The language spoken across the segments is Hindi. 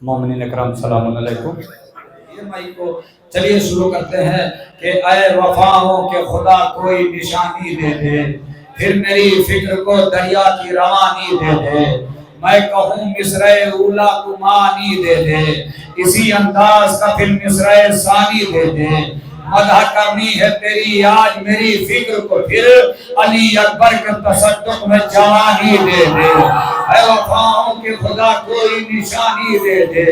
मोमिनीन करम सलाम अलैकुम। ये माइक को चलिए शुरू करते हैं कि ऐ वफाओं के खुदा कोई निशानी दे दे, फिर मेरी फिक्र को दरिया की रवानी दे दे। मैं कहूँ मिस्रे उला को मानी दे दे, इसी अंदाज का फिर मिस्रे सानी दे दे। मदह करनी है तेरी आज मेरी फिक्र को, फिर अली अकबर के तसद्दुक में जवानी दे दे। ऐ वफाओं के खुदा कोई निशानी दे दे,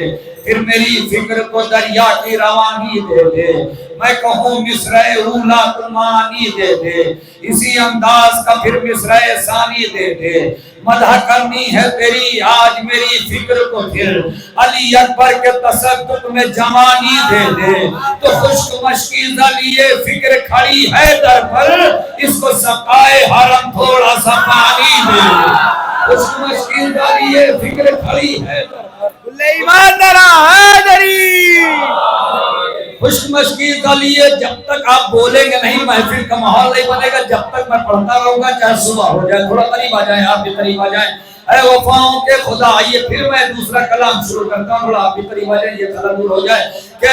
फिर मेरी फिक्र को दरिया की रवानी दे दे। मैं कहूँ मिस्रे उला कुमानी दे दे, इसी अंदाज का फिर मिस्रे सानी दे दे। मदह करनी है तेरी आज मेरी फिक्र को, फिर अली अकबर के तसद्दुक में जवानी दे दे। तो खुश्क मशकीज़ा लिए फिक्र खड़ी है दर पर, इसको सकाए हरम थोड़ा सा पानी दे दे। खुश्क मशकीज़ा लिए फिक्र खड़ी है दर पर, खुश्क मशकीज़ा लिए जब तक आप बोलेंगे नहीं महफिल का माहौल नहीं बनेगा। जब तक मैं पढ़ता रहूंगा चाहे सुबह हो जाए, थोड़ा करीब आ जाए, आप भी करीब आ जाए। ऐ वफाओं के खुदा, आइए फिर मैं दूसरा कलाम शुरू करता हूँ, थोड़ा आप भी करीब आ जाए, ये खला दूर हो जाए। कि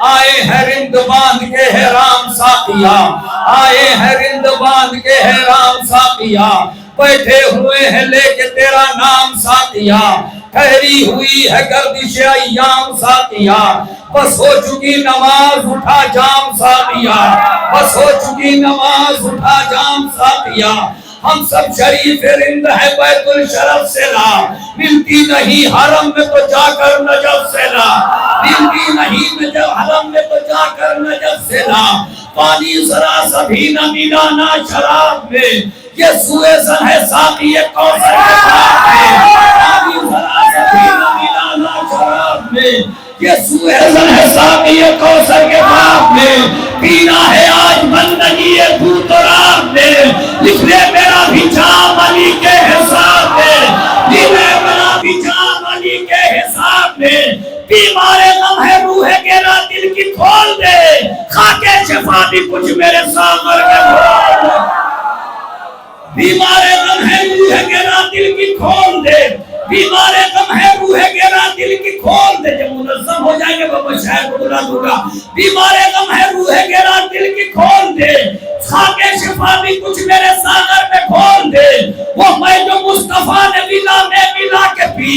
आए हैं रिंद बांध के है राम साकिया, आए हैं रिंद बांध के है राम साकिया, बैठे हुए हैं लेके तेरा नाम साकिया। ठहरी हुई है गर्दिश अय्याम साकिया, बस हो चुकी नमाज उठा जाम साकिया, बस हो चुकी नमाज उठा जाम साकिया। हम सब शरीफ रिंद है बैतुल शरफ से ला, मिलती नहीं हरम में तो जाकर नजफ से ला, मिलती नहीं नजफ हरम में तो जाकर नजफ से ला। पानी जरा सभी न मिला ना शराब में, ये सुएज़न है साकी ये कौसर के पास में। पानी जरा सभी न मिला ना शराब में, ये सुएज़न है साकी ये कौसर के पास में। पीना है आज बंदगी ये दूत और आग में, लिख ले मेरा भी जाम अली के हिसाब में, लिख ले मेरा भी जाम अली के हिसाब में। बीमारे गम है रूह के ना दिल की खोल दे, खाके शफा भी कुछ मेरे सामर में खोल दे। बीमारे गम है रूह के ना दिल की खोल दे, बीमारे गम है रूह के ना दिल की खोल दे। जब मुनज़्ज़म हो जाएंगे बाबा शायद को बुला दूंगा। बीमारे गम है रूह के ना दिल की खोल दे, खाके शफा भी कुछ मेरे सागर में खोल दे। वो मैं जो मुस्तफा ने मिला में मिला के पी,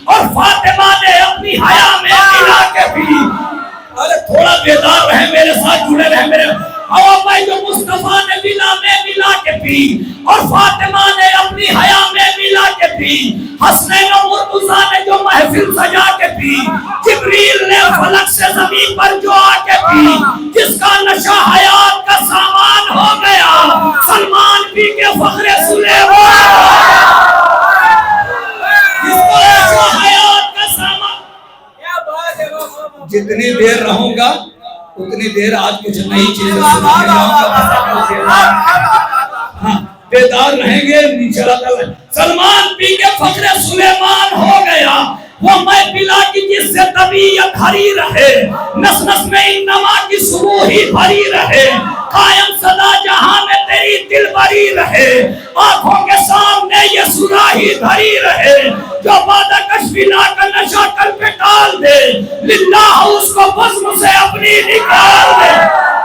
और फातिमा ने अपनी हया में मिला के पी। अरे थोड़ा बेदार रहे, मेरे साथ जुड़े रहे मेरे। और मैं जो मुस्तफा ने मिला में मिला के पी, और फातिमा ने अपनी हया में मिला के पी। हसनैन और मुर्तज़ा ने जो महफिल सजा के पी, जिब्रील ने फलक से जमीन पर जो आके पी। जिसका नशा हयात का सामान हो गया, सलमान पी के फख्रे सुलेमान। जिसका नशा हयात का सामान, जितनी देर रहूंगा उतनी देर आज कुछ नई चीजें बेदार रहेंगे। सलमान पी के फख्रे सुलेमान हो गया, वो मैं पिला की जिससे तबीयत हरी रहे, नस नस में इन्नमा की सुरूही भरी रहे। कायम सदा जहां में तेरी दिल भरी रहे, आंखों के सामने ये सुराही धरी रहे। जो बादा कश्मीला का नशा कल पे टाल दे, लिल्लाह उसको बज़्म से अपनी निकाल दे।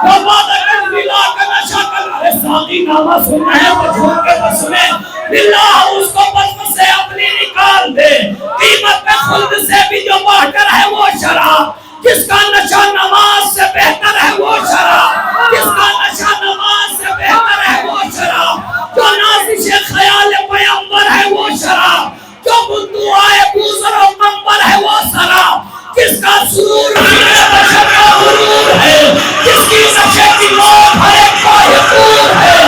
जो बादा कश्मीला का नशा कल साकी नामा सुन रहे हैं बचों के बस में, लिल्लाह उसको बज़्म से अपनी निकाल दे। कीमत में खुल्द से भी जो बढ़कर है वो शराब, जिसका नशा नमाज से बेहतर है वो शराब, जिसका नशा नमाज से बेहतर है वो शराब। जो नाज़िश ख्याल पैगंबर है वो शराब, जो बुद्दू आए बूज़र और मंबर है वो शराब। जिसका सुरूर है, जिसकी नशे की मौत हर एक को है दूर है,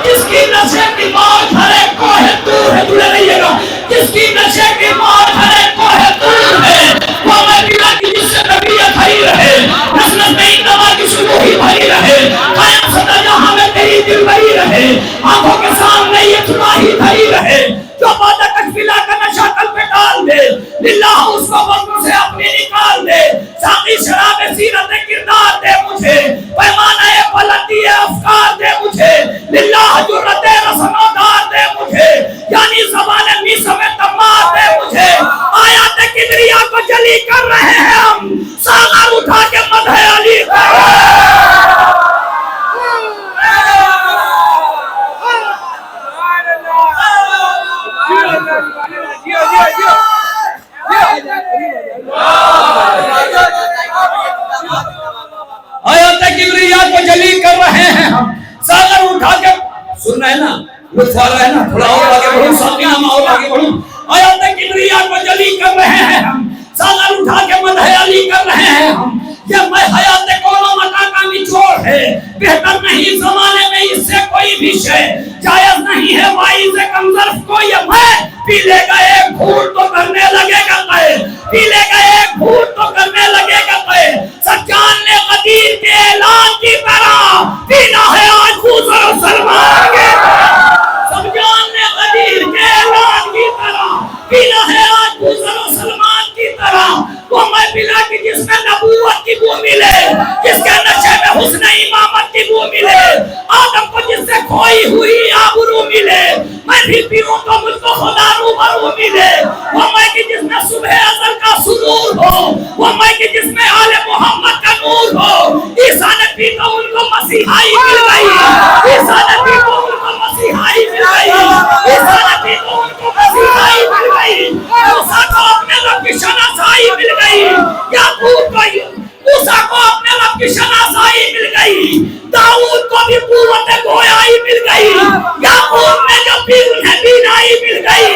जिसकी नशे की मौत हर एक को है दूर है। जुड़े रहिएगा। जिसकी नशे की मौत हर एक को है दूर है, वो मैं पिला की जिससे तबीयत हरी रहे, नस्ल में इन्नमा की सुरूही भरी रहे। कायम सदा जहां में तेरी दिल भरी रहे, आंखों के सामने ये सुराही धरी रहे। जो बादा कश्मीला का नशा कल पे डाल दे, लिल्लाह उसको बज़्म से अपनी निकाल दे। साकी शराब सीरत किरदार दे मुझे, पैमाना बुलंदी अफ़कार दे मुझे। लिल्लाह जुर्रत रस्मोदार दे मुझे, यानी ज़बान मिस्र में तमाम दे मुझे। आयात किबरिया को जल अली कर रहे हैं हम, सागर उठा के मदह अली कर रहे हैं। आयत किबरिया को जलील कर रहे हैं हम, सागर उठा के, सुन रहे हैं ना, लुत्फ आ रहा है ना, थोड़ा और आगे बढ़ूं, साकिना मैं और आगे बढ़ूं। आयत किबरिया को जलील कर रहे हैं हम, सागर उठा के मदह अली कर रहे हैं हम। ये मैं हयात कौनो मता का निचोड़ है, बेहतर नहीं जमाने में इससे कोई भी शे जायज नहीं है। वाई से कमजर को ये मैं पी लेगा एक घूंट तो करने लगेगा तय, पी लेगा एक घूंट तो करने लगेगा तय। सज्जान ने गदीर के ऐलान की तरह पीना है आज खूसर और सलमान के, सज्जान ने गदीर के ऐलान की तरह पीना है आज खूसर और सलमान की तरह। वो मैं पिला कि जिसमें नबूवत की बू मिले, जिसके नशे में हुस्न इमामत की बू मिले, आदम को जिससे खोई हुई आबरू मिले, मैं भी पीऊं तो मुझको खुदा रूबरू मिले। वो मैं कि जिसमें सुबह अज़ल का सुरूर हो, वो मैं कि जिसमें आले मोहम्मद का नूर हो। ईसा ने पी तो उनको मसीहाई मिल गई, ईसा ने पी तो उनको मसीहाई मिल गई, ईसा ने पी तो उनको मसीहाई मिल गई। मूसा को अपने रब की शनासाई मिल गई, याकूब को मूसा को अपने रब की शनासाई मिल गई, दाऊद को भी कुव्वत गोयाई मिल गई, याकूब ने जब भी उन्हें बीनाई मिल गई।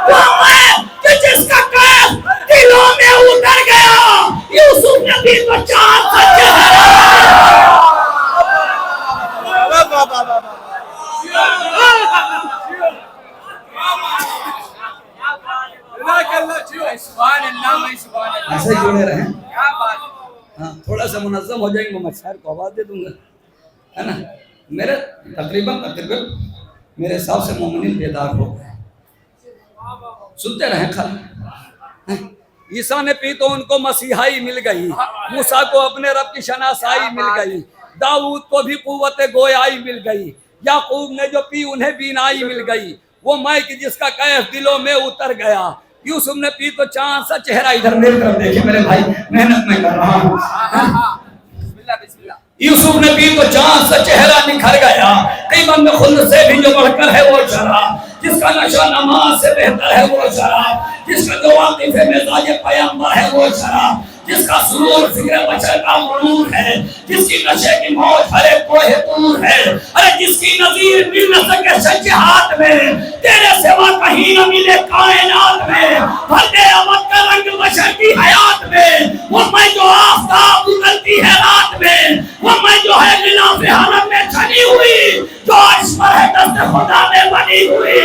वो मैं कि जिसका कैद दिलों में उतर गया, यूसुफ ने भी तो चांद सा चेहरा। ऐसे जुड़े रहे, हाँ, थोड़ा सा मुनज़्ज़म हो जाएंगे, मैं मच्छर को आवाज दे दूंगा, है ना। मेरे तकरीबन मेरे हिसाब से मोमिन बेदार हो गए, सुनते रहे खाली। ईसा ने पी तो उनको मसीहाई मिल गई, मूसा को अपने रब की शनासाई मिल गई, दाऊद को भी कुव्वत गोयाई मिल गई, याकूब ने जो पी उन्हें बीनाई मिल गई। वो मैं कि जिसका कैफ दिलों में उतर गया, यूसुफ ने पी तो चांद सा चेहरा। इधर मेरी तरफ देखिए मेरे भाई, मेहनत में कर रहा हूँ। यूसुफ ने पी तो चांद सा चेहरा निखर गया। कई बंद खुद से भी जो बढ़कर है वो शराब, जिसका नशा नमाज से बेहतर है वो शराब, जिसका जो वाकिफ मिजाज पैगंबर है वो शराब, जिसका सुरूर फिक्र बशर का मरूर है, जिसकी नशे की मौत हर एक कोहे दूर है। अरे जिसकी नजीर मिल न सके सच्चे हाथ में, तेरे सिवा कहीं न मिले कायनात में, भर दे अमद का रंग बशर की हयात में। वो मैं जो आफताब उगलती है रात में, वो मैं जो है गिलाफ हरम में छनी हुई, जो अर्श पर है दस्त खुदा में बनी हुई,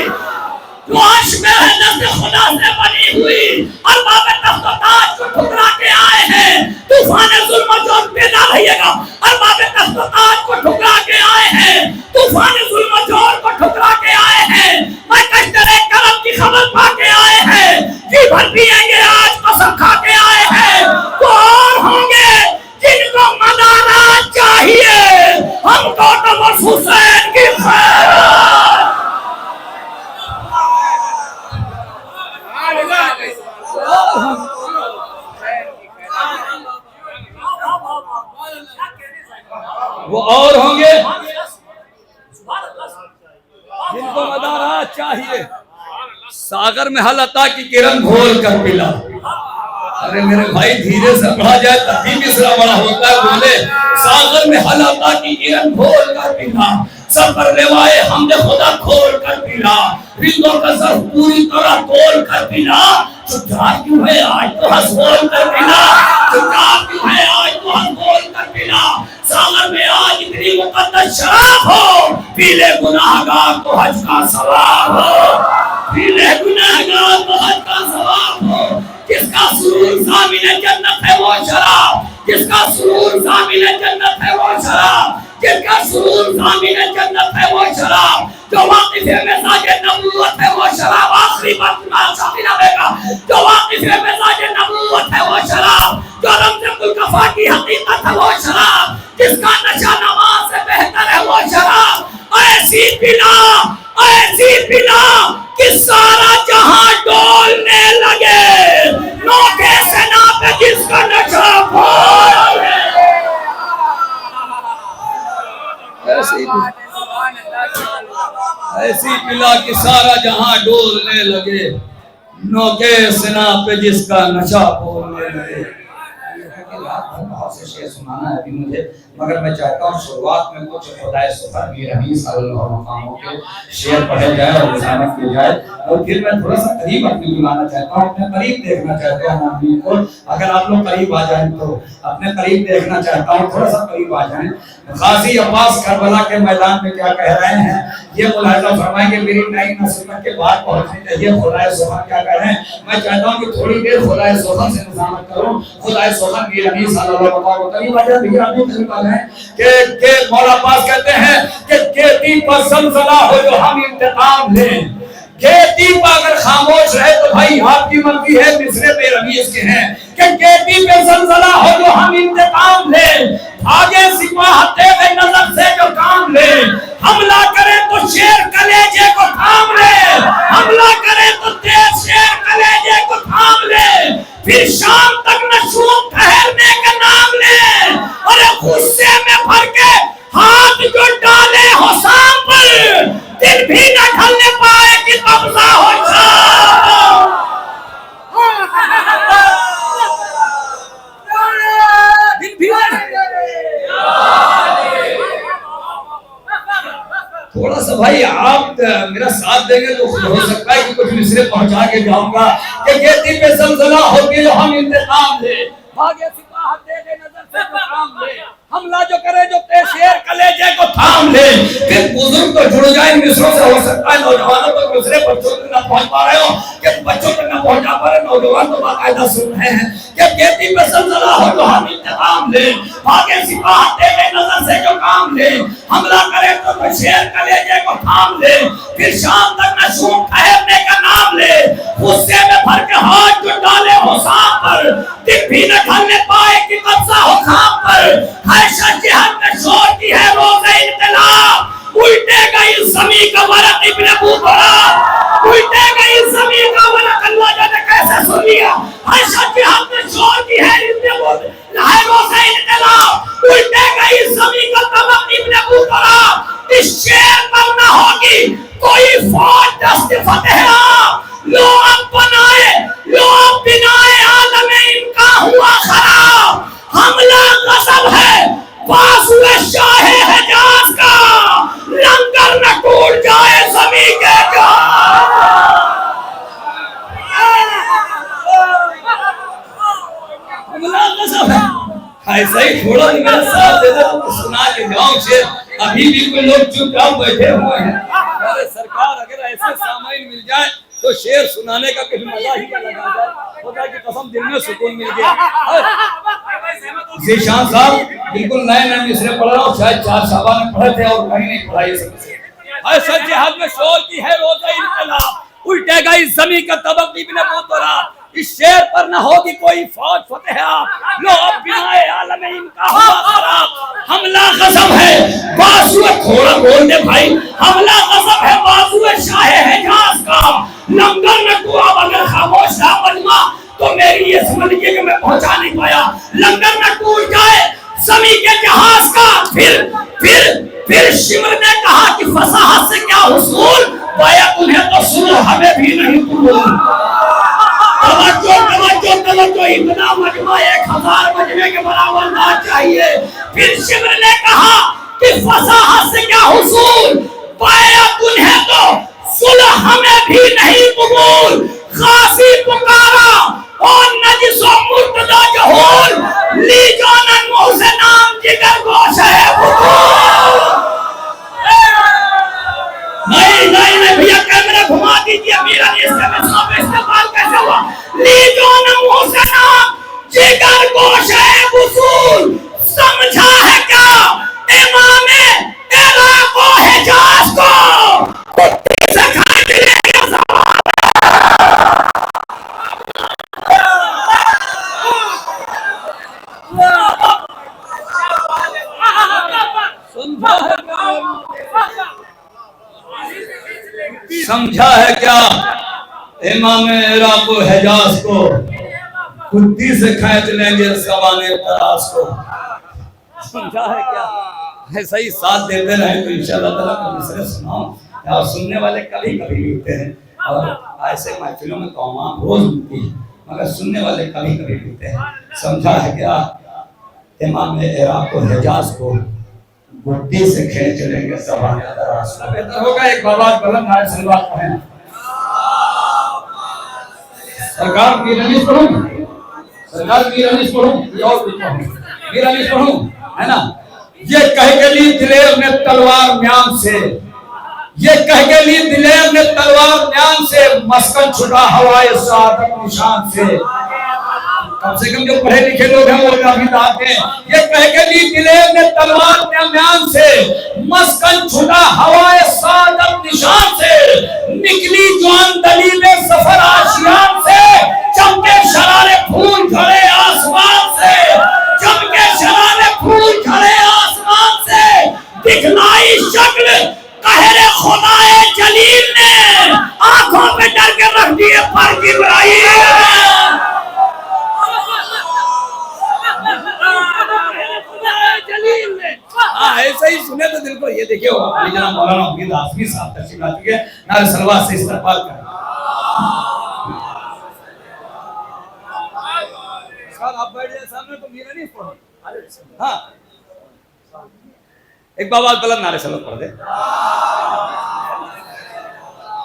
जो अर्श में है दस्त खुदा से बनी हुई। अरबाब तख्त व ताज को ठुकरा के आए हैं, तूफान जुल्म जोर पैदा रहिएगा। अरबाब तख्त व ताज को ठुकरा के आए हैं, तूफान जुल्म जोर को ठुकरा के आए हैं। मैं कश्तरे करम की खबर पा के आए हैं, जी भर पिएंगे आज कसम खा के आए हैं। तो और होंगे जिनको मदारा चाहिए, हमको तो बस हुसैन की खैर। वो और होंगे जिनको मदारा चाहिए, सागर में हलता की किरण घोल कर पिला। अरे मेरे भाई धीरे से पढ़ा जाए तभी मिसरा बड़ा होता है। बोले सागर में हलता की किरण घोल कर पिला, सब पर लेवाए हमने खुदा खोल कर पिला, रिंदों का सर पूरी तरह तोल कर पिला। चुपचाप क्यों है आज तो हंस बोल कर पिला, चुपचाप क्यों है आज तो हंस बोल कर पिला। सागर में आज इतनी मुकद्दस शराब हो, पीले गुनाहगार को हज का सवाब हो, पीले गुनाहगार को हज का सवाब हो। जिसका सुरूर ज़ामिन जन्नत है वो शराब, जिसका सुरूर ज़ामिन जन्नत है वो शराब, जिसका सुरूर ज़ामिन जन्नत है वो शराब, जो वाकिफ मिजाज नबूवत है वो शराब। आखिरी बात का जो वाकिफ मिजाज नबूवत है वो शराब, जो रमज़ुल कफ़ा की हकीकत है वो शराब, जिसका नशा नमाज से बेहतर है वो शराब। ऐसी पिला कि सारा जहां डोलने लगे, नोके से नापे जिसका नशा बोल। ऐसी पिला कि सारा जहां डोलने लगे, नौके सिना पे जिसका नशा बोलने लगे। बहुत से शेर सुनाना है अभी मुझे, मगर मैं चाहता हूँ शुरुआत में कुछ खुदाए सुपर की रही सल्लल्लाहु के शेर पढ़े जाए और रिसालत की जाए, और फिर मैं थोड़ा सा करीब अपनी बुलाना चाहता हूँ, अपने करीब देखना चाहता हूँ आदमी को। अगर आप लोग करीब आ जाएं तो अपने करीब देखना चाहता हूँ, थोड़ा सा करीब आ जाएं। गाजी अब्बास करबला के मैदान में क्या कह रहे हैं ये मुलाहिजा फरमाएंगे। मेरी नई नसीहत के बाद पहुंचनी चाहिए। खुदाए सुबहान क्या कह रहे हैं, मैं चाहता हूँ कि थोड़ी देर खुदाए सुबहान से निजामत करूँ। खुदाए सुबहान की नबी सल्लल्लाहु अलैहि वसल्लम के मौला अब्बास कहते हैं कि खेती पर ज़लज़ला हो जो हम इंतकाम लें। खेती पर अगर खामोश रहे तो भाई आपकी मर्जी है, मिसरे बेरमीज के हैं कि खेती पे ज़लज़ला हो जो हम इंतकाम लें। आगे सिपा हत्ते नजर से जो काम ले, हमला करे तो शेर कलेजे को थाम ले, हमला करे तो तेज शेर कलेजे को थाम ले, फिर शाम तक नशूम ठहरने का नाम ले। अरे गुस्से में भर के हाथ जो डाले हो शाम पर, दिन भी न ढलने पाए कि कब्जा हो शाम। दिन भी थोड़ा सा भाई आप मेरा साथ देंगे तो हो सकता है कि कुछ मिसरे पहुंचा के जाऊंगा कि खेती पे ज़लज़ला होगी जो हम इंतकाम ले। भागे सिपाह दे नजर से जो काम ले, हमला जो करे जो शेर कलेजे को थाम ले। फिर बुजुर्ग तो जुड़ जाए मिसरों से, हो सकता है नौजवानों तक मिसरे बच्चों तक न पहुंच पा रहे हो, कि बच्चों तक न पहुंचा पा रहे, नौजवान तो बाकायदा सुन रहे हैं कि खेती पे ज़लज़ला हो जो हम इंतकाम ले। भागे सिपाह दे नजर से जो काम ले, हमला करे तो शेर कलेजे को थाम ले, फिर शाम तक नशूम ठहरने का नाम ले। गुस्से में भर के हाथ जो डाले हो शाम पर, दिन भी न ढलने पाए कि कब्जा हो खाम पर। जिहाद में शोर की है रोज़े इनकलाब, उल्टेगा इस ज़मीं का वरक़ इब्ने बूतरा, उल्टेगा इस ज़मीं का वरक़। अल्लाह जाने कैसे सुन लिया। जिहाद में शोर की है रोज़े इनकलाब, उल्टेगा इस ज़मीं का तबक़ इब्ने बूतरा। इस शेर पर न होगी कोई फौज दस्त फतह। लो अब बनाए, लो अब बिनाए आलम इनका हुआ खराब। हमला गज़ब है बाज़ुए शाहे हिजाज़ का, लंगर न टूट जाए ज़मीं के हमला गज़ब है। ऐसा ही थोड़ा मेरा साथ दे दो तो सुना के जाऊं शेर। अभी भी कोई लोग चुपचाप बैठे हुए हैं। अरे सरकार अगर ऐसे सामाइन मिल जाए तो शेर सुनाने का कुछ मजा ही लगा जाए। खुदा की कसम दिल में सुकून मिल गया। ज़ीशान साहब बिल्कुल नए नए मिसरे पढ़ रहा हूँ, शायद 4 शाबान में पढ़े थे और कहीं नहीं पढ़ा ये सब। सच्चे हाथ में शोर की है रोज़े इनकलाब, उल्टेगा इस ज़मीं का तबक़ इब्ने बूतरा। इस शेर पर न होगी कोई फौज फतेह। लो अब बिनाए आलम इनका हुआ खराब। हमला गज़ब है बाज़ुए, थोड़ा बोल दे भाई। हमला गज़ब है बाज़ुए शाहे हिजाज़ का, लंगर न टूटा। अगर खामोश रहा मजमा तो मेरी ये समझ लीजिए कि मैं पहुंचा नहीं पाया। लंगर न टूट जाए ज़मीं के जहाज का। फिर शिमर ने कहा कि फसाहत से क्या हुसूल, पाया उन्हें तो सुनो हमें भी नहीं कबूल। तवज्जो इतना मजमा 1000 मजमे के बराबर ना चाहिए। फिर शिमर ने कहा कि फसाहत से क्या हुसूल, पाया उन्हें तो सुलह हमें भी नहीं कबूल। खासी पुकारा और नजिसो मुर्तदा जहूल, ली जानन मुँह से नाम जिगर गोश है नहीं भैया कैमरा घुमा दीजिए। मेरा इस्तेमाल कैसे हुआ। ली जानन मुँह से नाम जिगर गोश है वसूल। समझा है क्या इमामे इराक़ व हिजाज़ को, कुत्ते से खाए मिलेगा ज़बान। समझा है क्या इमाम इराक़ व हिजाज़ को, बुद्धि से खींच लेंगे सवाने तराश को। समझा है क्या? ऐसा ही साथ देते रहे तो इंशाअल्लाह ताला कभी से सुनाओ। और सुनने वाले कभी कभी मिलते हैं, और ऐसे महफिलों में तो आवाम रोज मिलती है, मगर सुनने वाले कभी कभी मिलते हैं। समझा है क्या? इमाम इराक को, हिजाज को बुद्धि से खींच लेंगे सवाने तराश को। बेहतर होगा एक बाबा बुलंद आए सलवात पढ़ें। सरकार की रनीस पढ़ूं, सरकार की रनीस पढ़ूं, और की रनीस पढ़ूं, है ना? ये कह के ली दिलेर ने तलवार म्यान से, ये कह के ली दिलेर ने तलवार म्यान से, मस्कन छुटा हवाए सादत निशान से। कम से कम जो पढ़े लिखे लोग हैं वो काफी दाद हैं। ये कह के ली दिलेर ने तलवार म्यान से, मस्कन छुटा हवाए सादत निशान से, निकली जवान दलीले सफर आशियान से, चमके शरारे फूल झड़े आसमान से, चमके शरारे फूल झड़े आसमान से, दिखलाई शक्ल कहरे खुदाए जलील ने, आंखों में डर के रख दिए पर जिब्राइल। ऐसा ही सुने तो दिल को ये देखिए जनाब मौलाना उम्मीद आसमी साहब तशरीफ लाती है, नारे सलवात से इस्तकबाल करें। आप बैठ जाए सामने तो मेरा नहीं पढ़ो। हाँ एक बाबा बुलंद नारे सलवात पढ़ दे।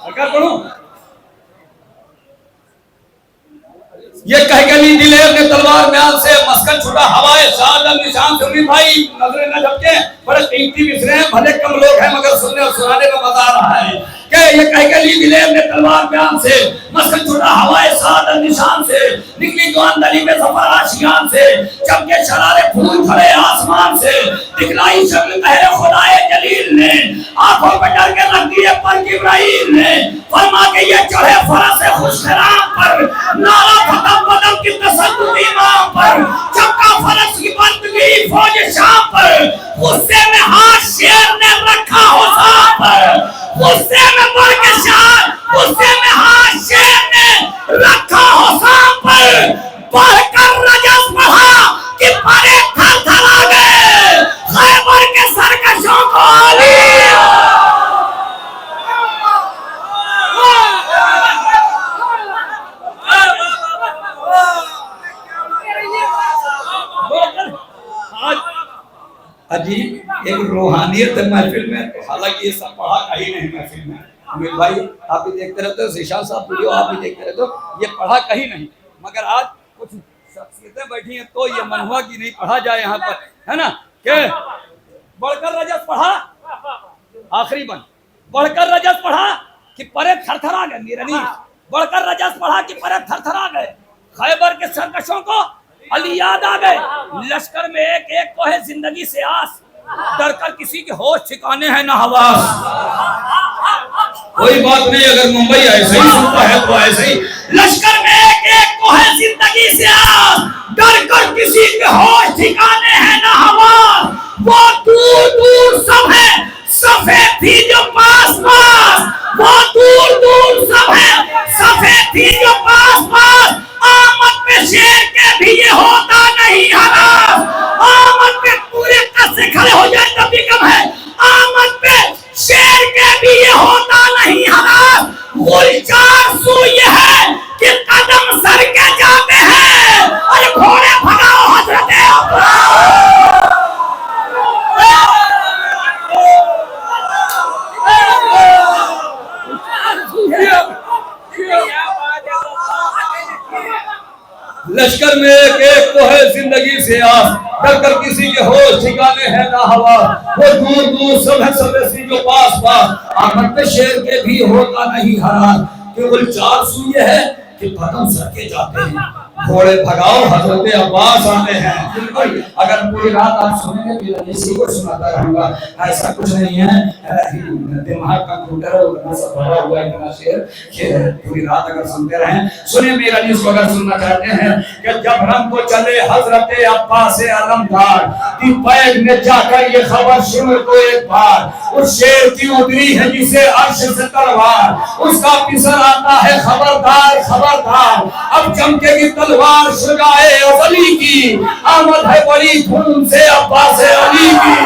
सरकार पढ़ो। ये कह के ली दिलेर ने तलवार म्यान से, मस्कन छुटा हवाए सादत निशान से। उम्मीद भाई नजरें न झपके, बड़े कीमती मिसरे हैं, भले कम लोग हैं मगर सुनने और सुनाने में मजा आ रहा है। ये कह के ली दिलेर ने तलवार म्यान से, मस्कन छुटा हवाए सादत निशान से, निकली जवान दली में सफर आशियान से, चमके शरारे फूल झड़े आसमान से, दिखलाई शक्ल कहरे खुदाए जलील ने, आंखों में डर के रख दिए पर जिब्राइल ने, फरमा के ये चढ़े फरस खुशराम पर, नारा खत्म बदम की तसद्दुक इमाम पर, चमका फरस की बंदगी फौज शाम पर, गुस्से में हाथ शेर ने रखा हो सांप पर, गुस्से में बढ़ के शान, गुस्से में हाथ शेर ने रखा हो सांप पर, बढ़कर रजस बढ़ा कि परे थरथरा गए खैबर के सरकशों को आली। अजीब एक रूहानियत है महफिल में, तो हालांकि ये सब पढ़ा कहीं नहीं महफिल में। अमीर भाई आप भी देखते रहते हो, शीशान साहब वीडियो आप भी देखते रहते हो, ये पढ़ा कहीं नहीं, मगर आज कुछ शख्सियतें बैठी हैं तो ये मन हुआ कि नहीं पढ़ा जाए यहाँ पर, है ना? के बढ़कर रजत पढ़ा, आखिरी बन, बढ़कर रजत पढ़ा कि परे थरथरा गए, मेरा नहीं, बढ़कर रजत पढ़ा कि परे थरथरा गए खैबर के सरकशों को अली याद आ गए, लश्कर में एक एक को है जिंदगी से आस, डर कर किसी के होश ठिकाने हैं ना हवास। कोई बात नहीं, अगर मुंबई ऐसे ही सुनता है तो ऐसे ही, लश्कर में एक एक को है जिंदगी से आस, डर कर किसी के होश ठिकाने हैं ना हवास। वो दूर दूर सब है सफेद थी जो पास पास, वो दूर दूर सब है सफेद थी जो पास पास, आमद पे शेर के भी ये होता नहीं हरास, आमद पे पूरे कस से खड़े हो जाए तब भी कम है, आमद पे शेर के भी ये होता नहीं हरास। गुलजार सू ये है कि कदम सर के जाते हैं, अरे घोड़े भगाओ हजरत अब्बास। लश्कर में एक एक को है जिंदगी से आस, डर कर किसी के होश ठिकाने हैं ना हवा, वो दूर दूर सब है सब जो पास पास, आमद पे शेर के भी होता नहीं हरास। केवल चार सू ये है कि कदम सर के जाते हैं, घोड़े भगाओ हजरत अब्बास आते हैं। अगर पूरी रात आप सुनेंगे तो इसी को सुनाता रहूंगा, ऐसा कुछ नहीं है, दिमाग कंप्यूटर भरा हुआ है इतना शेर, पूरी रात अगर सुनते रहें। सुनिए मेरा न्यूज़ अगर सुनना चाहते हैं कि जब हम को चले हजरत अब्बास अलमदार की पैग ने जाकर ये खबर सुन को एक बार, उस शेर की उतरी है जिसे अर्श से तलवार, उसका पिसर आता है खबरदार खबरदार, अब चमकेगी तलवार शुजाए अली की, आमद है बड़ी धूम से अब्बास अली की।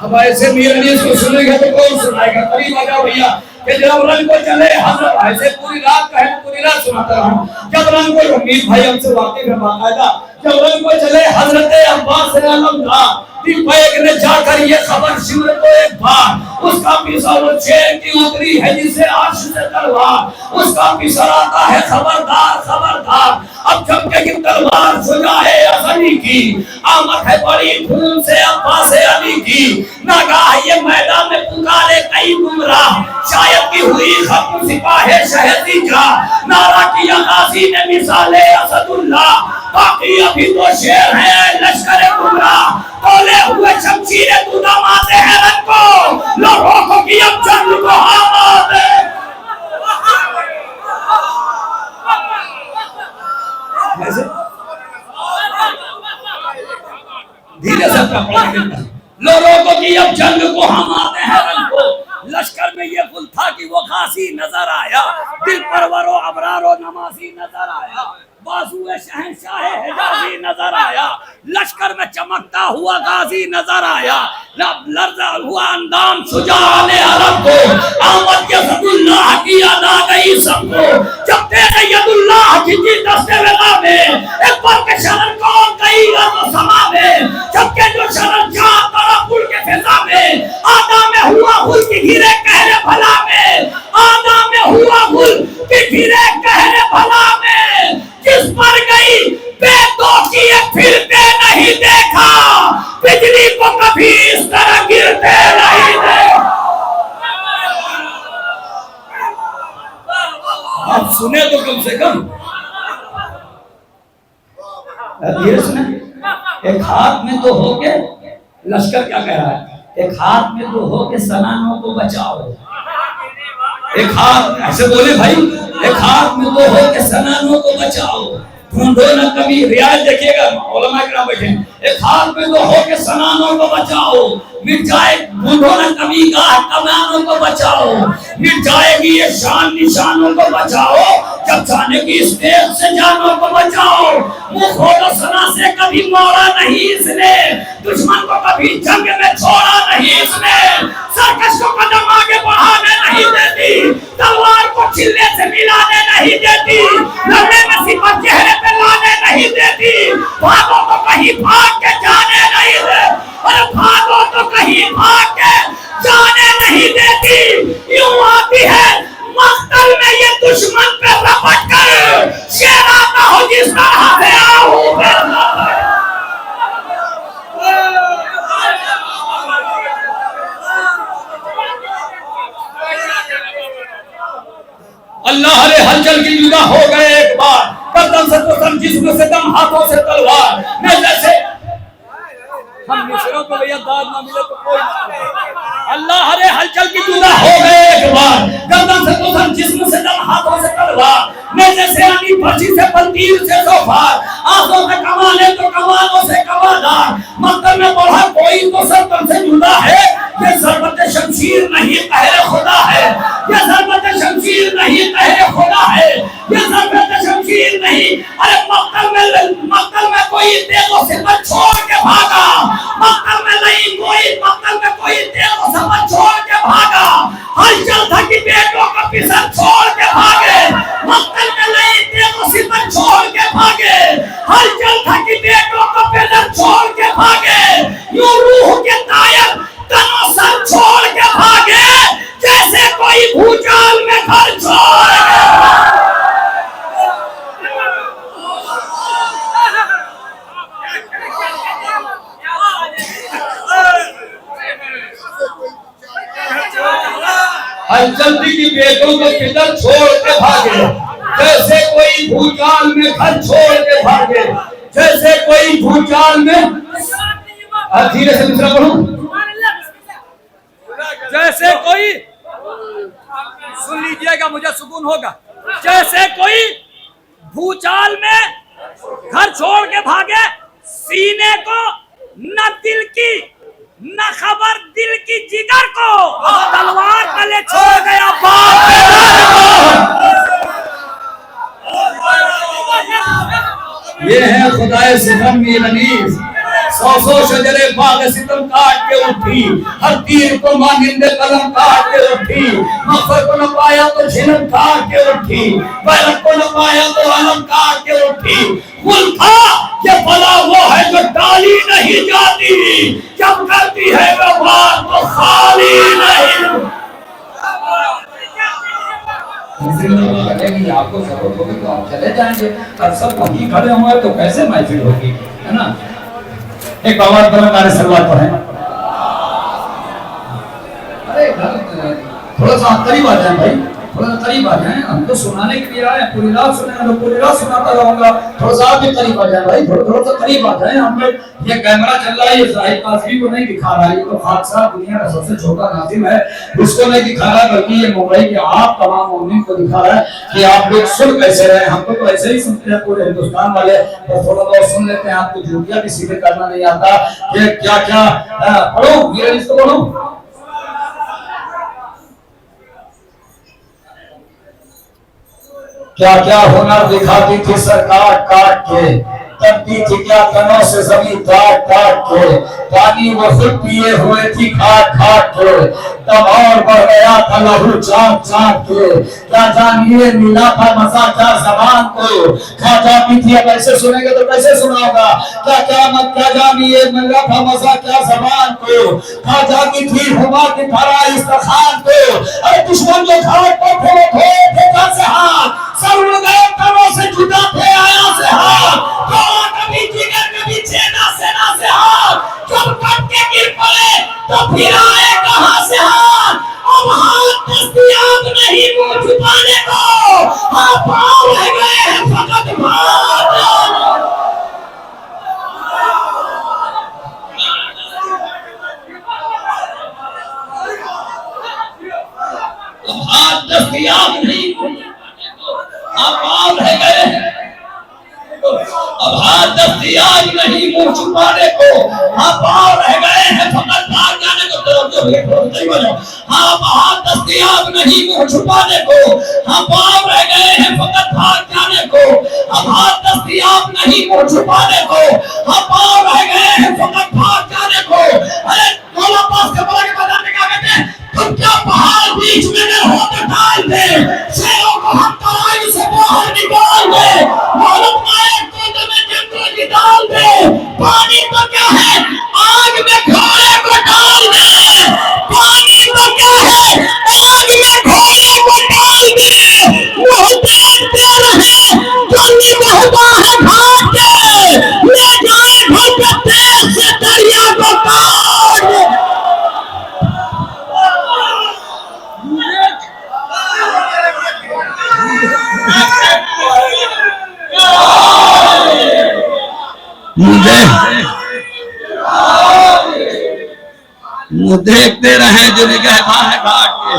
अब ऐसे मीरानी को सुनेगा तो कौन सुनाएगा? करीब आ जाओ भैया कि जब रंग को चले हजरत, ऐसे पूरी रात कहे पूरी रात सुनाता रहा। जब रंग को उम्मीद भाई हमसे वाकिफ है बाकायदा, जब रंग को चले हजरत अब्बास आलम था, एक ने जाकर ये खबर शिमर को एक बार, उसका पीछा वो शेर की उतरी है जिसे आर्श से तलवार, उसका पीछा आता है खबरदार खबरदार, अब चमके की तलवार सुजाए अली की, आमद है बड़ी धूम से अब्बास अली की। नागाह ये मैदान में पुकारे कई गुमराह, शायद की हुई खत्म सिपाहे शहदी का, नारा किया गाजी ने मिसाले असदुल्लाह, बाकी अभी तो शेर है लश्कर गुमराह, तोले हुए शमशीर तू दमाते हैं रन को, लोगों को की अब जंग को आमाद है। धीरे से लोगों को की अब जंग को हम आते हैं रन को, लश्कर में ये गुल था कि वो गाजी नजर आया, दिल परवरो अबरारो नमाजी नजर आया, बाजुए शहंशाह हिजाजी नजर आया, लश्कर में चमकता हुआ गाजी नजर आया, लर्जा हुआ अंदाम शुजाने अरब को, आमद यदुल्लाह की अदा गई सबको, जब तेरे यदुल्लाह की दस्ते लगा में एक बार के शरण कौन गई रब समा में, जब के जो शरण जा तरफ उड़ के फिजा में, आदा में हुआ गुल की गिरे कहरे भला में, आदा में हुआ गुल की गिरे कहरे भला में, किस पर गई बेदों की फिरते नहीं देखा, बिजली को कभी इस तरह गिरते नहीं देखा। आप सुने तो कम से कम धीरे सुने। एक हाथ में तो हो के लश्कर क्या कह रहा है, एक हाथ में तो हो के सनानों को बचाओ, एक हाथ ऐसे बोले भाई, एक हाथ में तो हो के सनानों को बचाओ, ढूंढो न कभी, रियाज देखिएगा उलमा किराम बैठे, एक हाथ में तो हो के सनानों को बचाओ, मिट जाए ढूंढो न कभी गाह कमानों को बचाओ, मिट जाएगी ये शान निशानों को बचाओ, जब जाने की स्टेज से जानों को बचाओ, मुंह खोलो सना से कभी मोड़ा नहीं इसने, दुश्मन को कभी जंग में छोड़ा नहीं इसने, सरकश को कदम आगे बढ़ाने नहीं देती, तलवार को छिलने से मिलाने नहीं देती, लड़ने में सिपा चेहरे पे लाने नहीं देती, भागो तो कहीं भाग के जाने नहीं दे, अरे भागो तो कहीं भाग के जाने नहीं देती, यूं आती है मक्तल में ये दुश्मन पे रपट कर, शेर आता हो जिस तरह से आओ अल्लाह रे हलचल की जुदा हो गए एक बार, गर्दन से तो दम, जिस्म से दम, हाथों से तलवार, मैं जैसे हम मिस्रों को भैया दाद ना मिले तो कोई अल्लाह रे हलचल की जुदा हो गए एक बार, गर्दन से तो दम, जिस्म से दम, हाथों से तलवार, मैं जैसे आनी पर्ची से पंतीर से सोफार, आंखों से कमाने तो कमानों से कमादार, मक्तल में बढ़ा कोई तो सरतन से जुदा है, ये ज़रबत शमशीर नहीं कहरे खुदा है, ये ज़रबत शमशीर नहीं कहरे खुदा है, ये ज़रबत शमशीर नहीं, अरे मक्तल में कोई तेगो सिपत छोड़ के भागा, मक्तल में नहीं कोई, मक्तल में कोई तेगो सिपत छोड़ के भागा, हलचल था कि बेटों का पिसर छोड़ के भागे, मक्तल में नहीं तेगो सिपत छोड़ के भागे, हलचल था कि बेटों का पिसर छोड़ के भागे, यूं रूह के तायर तनो सर छोड़ के भागे, जैसे कोई भूचाल में घर छोड़ के जल्दी की बेटों को किधर छोड़ के भागे, जैसे कोई भूचाल में घर छोड़ के भागे, जैसे कोई भूचाल में, धीरे से दूसरा पढ़ूं, जैसे कोई, सुन लीजिएगा मुझे सुकून होगा, जैसे कोई भूचाल में घर छोड़ के भागे, सीने को न दिल की न खबर दिल की जिगर को, तलवार तले छोड़ गया बाप ये है खुदाए सितम मीरनीस, सौ शजरे बाग सितम काट के उठी, हर तीर को मानिंदे कलम काट के उठी, मफर को न पाया तो झिलम काट के उठी, बैरक को न पाया तो अलम काट के उठी। मुल्क ये भला वो है जो डाली नहीं जाती, जब करती है व्यवहार तो खाली नहीं। आपको जरूरत होगी तो आप चले जाएंगे, और सब वहीं खड़े हुए तो कैसे महफिल होगी, है ना। एक आवाज कलाकार सलवात पर है। अरे थोड़ा सा करीब आ जाए भाई, थोड़ा सा करीब आ जाए, हम तो सुनाने के लिए आए, पूरी रात सुनेंगे तो पूरी रात सुनाता रहूंगा, थोड़ा सा भी करीब आ जाए भाई, थोड़ा सा करीब आ जाए। हम लोग ये कैमरा चल रहा है, ये जाहिद कासमी को नहीं दिखा रहा है, ये तो खाकसार दुनिया का सबसे छोटा नाज़िम है, उसको नहीं दिखा रहा, बल्कि ये मुंबई के आप तमाम मोमिन को दिखा रहा है कि आप लोग सुन कैसे रहे। हमको तो ऐसे ही सुनते हैं पूरे हिंदुस्तान वाले, और थोड़ा बहुत सुन लेते हैं, आपको जूतियां भी सीधे करना नहीं आता कि क्या क्या पढ़ो, ये इसको पढ़ो। क्या क्या हुनर दिखाती थी सरकार काट के, करती थी क्या कनों से जमीन काट काट के, पानी वो खुद पिए हुए थी खाट खाट के, तब और बढ़ गया था लहू चाट चाट के, क्या जानिए मिला था मजा क्या जबान को, खा जाती थी। अब ऐसे सुनेंगे तो कैसे सुनाओगा, क्या क्या मत क्या जानिए मिला था मजा क्या जबान को, खा जाती थी हुमा की भरा इस्तखान को। अरे दुश्मन जो घाट पर थे फेंका से हाथ, सब उड़ गए करों से जुदा थे आया से हाथ, कभी जिगर कभी सेना सेना से हाथ, जब कट के गिर पड़े तो फिर आए कहां से हाथ। अब हाथ दस्तयाब नहीं मुंह छुपाने को, हाँ पाँव रह गए हैं फकत भात। अब हाथ दस्तयाब नहीं, अब पाँव रह गए हैं, अब हाथ दस्तयाब नहीं मुंह छुपाने को, हाँ पाँव रह गए हैं फकत भाग जाने को। हाँ अब हाथ दस्तयाब नहीं मुंह छुपाने को, हाँ पाँव रह गए हैं फकत भाग जाने को। अब हाथ दस्तयाब नहीं मुंह छुपाने को, हाँ पाँव रह गए हैं फकत भाग जाने को। अरे मौला पास के बड़ा के मैदान में क्या कहते हैं, तुम क्या पहाड़ बीच में न हो तो डाल दे, शेरों को हम तराई से बाहर निकाल दे, मालूम डाल दे। पानी तो क्या है, आग में घोड़े को डाल दे, पानी तो क्या है, आग में घोड़े को डाल दे। मुंह देखते रहे जल्दी बहता है भाग के, ले जाए घर पे तेज से दरिया को काट। मुँह देखते रहे जो निगहबान है घाट के,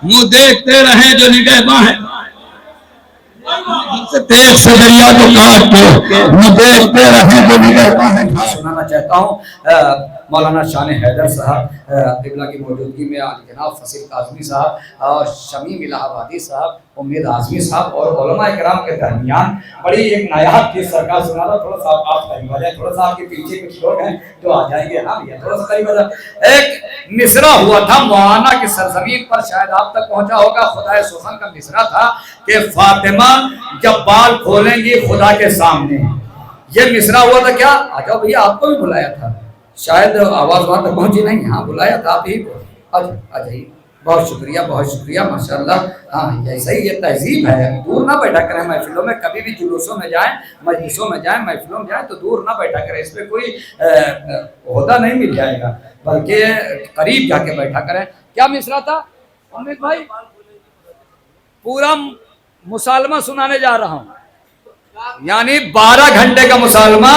मुँह देखते रहे जो निगहबान है तेज से दरिया को काट के, मुँह देखते रहे जो निगहबान है। सुनाना चाहता हूँ मौलाना शान हैदर साहब क़िबला की मौजूदगी में जनाब फसील काज़मी साहब और शमीम इलाहाबादी साहब, उम्मीद आज़मी साहब और उलमा इकराम के दरमियान बड़ी एक नायाब चीज़ सरकार सुना रहा। थोड़ा सा आप करीब आ जाए, थोड़ा सा आपके पीछे कुछ लोग हैं जो आ जाएंगे। हाँ भैया थोड़ा सा करीब आ जाए। एक मिसरा हुआ था मुआना की सरजमीन पर, शायद आप तक पहुंचा होगा। खुदाए सुखन का मिसरा था कि फातिमा जब बाल खोलेंगी खुदा के सामने, ये मिसरा हुआ था। क्या आ जाओ भैया, आपको भी बुलाया था, शायद आवाज वहां तक पहुंची नहीं। हाँ बुलाया था आप ही को, आ जाइए। बहुत शुक्रिया माशाल्लाह। हाँ ऐसा ही ये तहजीब है, दूर ना बैठा करें महफिलों में, कभी भी जुलूसों में जाएं, मजलिसों में जाएं, महफिलों में जाएं तो दूर ना बैठा करें, इस पर कोई ओहदा नहीं मिल जाएगा, बल्कि करीब जाके बैठा करें। क्या मिसरा था अमित भाई? पूरा मुसालमा सुनाने जा रहा हूँ, यानी 12 घंटे का मुसालमा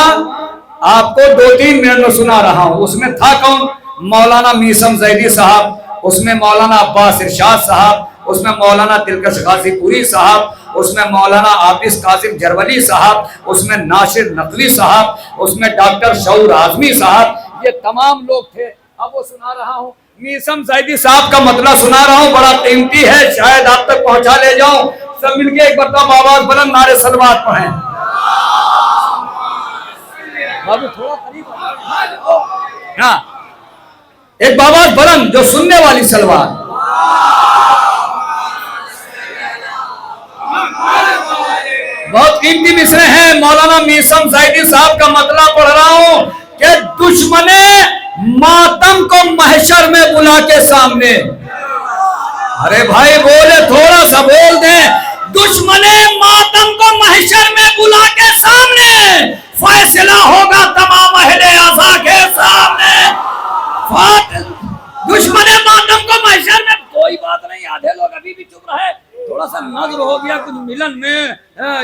आपको 2-3 मिनट में सुना रहा हूँ। उसमें था कौन? मौलाना मीसम जैदी साहब, उसमें मौलाना अब्बास इरशाद साहब, उसमें मौलाना दिलकश गाजीपुरी साहब, उसमें मौलाना आबिस कासिम जरवली साहब, उसमें नासिर नकवी साहब, उसमें डॉक्टर शऊर आजमी साहब, ये तमाम लोग थे। अब वो सुना रहा हूँ, मीसम जैदी साहब का मतलब सुना रहा हूँ, बड़ा कीमती है, शायद आप तक पहुंचा ले जाऊं। सब मिलके एक बार आवाज बुलंद नारे सलवात पढ़ें। अब थोड़ा करीब हाँ, एक बाबा बुलंद जो सुनने वाली सलवार। बहुत कीमती मिसरे हैं। मौलाना मीसम सैदी साहब का मतला पढ़ रहा हूं कि दुश्मने मातम को महशर में बुला के सामने, अरे भाई बोले थोड़ा सा बोल दे, दुश्मने मातम को महशर में बुला के सामने फैसला होगा तमाम अहले आज़ा के सामने। दुश्मने मातम को महशर में, कोई बात नहीं, आधे लोग अभी भी चुप रहे, थोड़ा सा नजर हो गया कुछ मिलन में,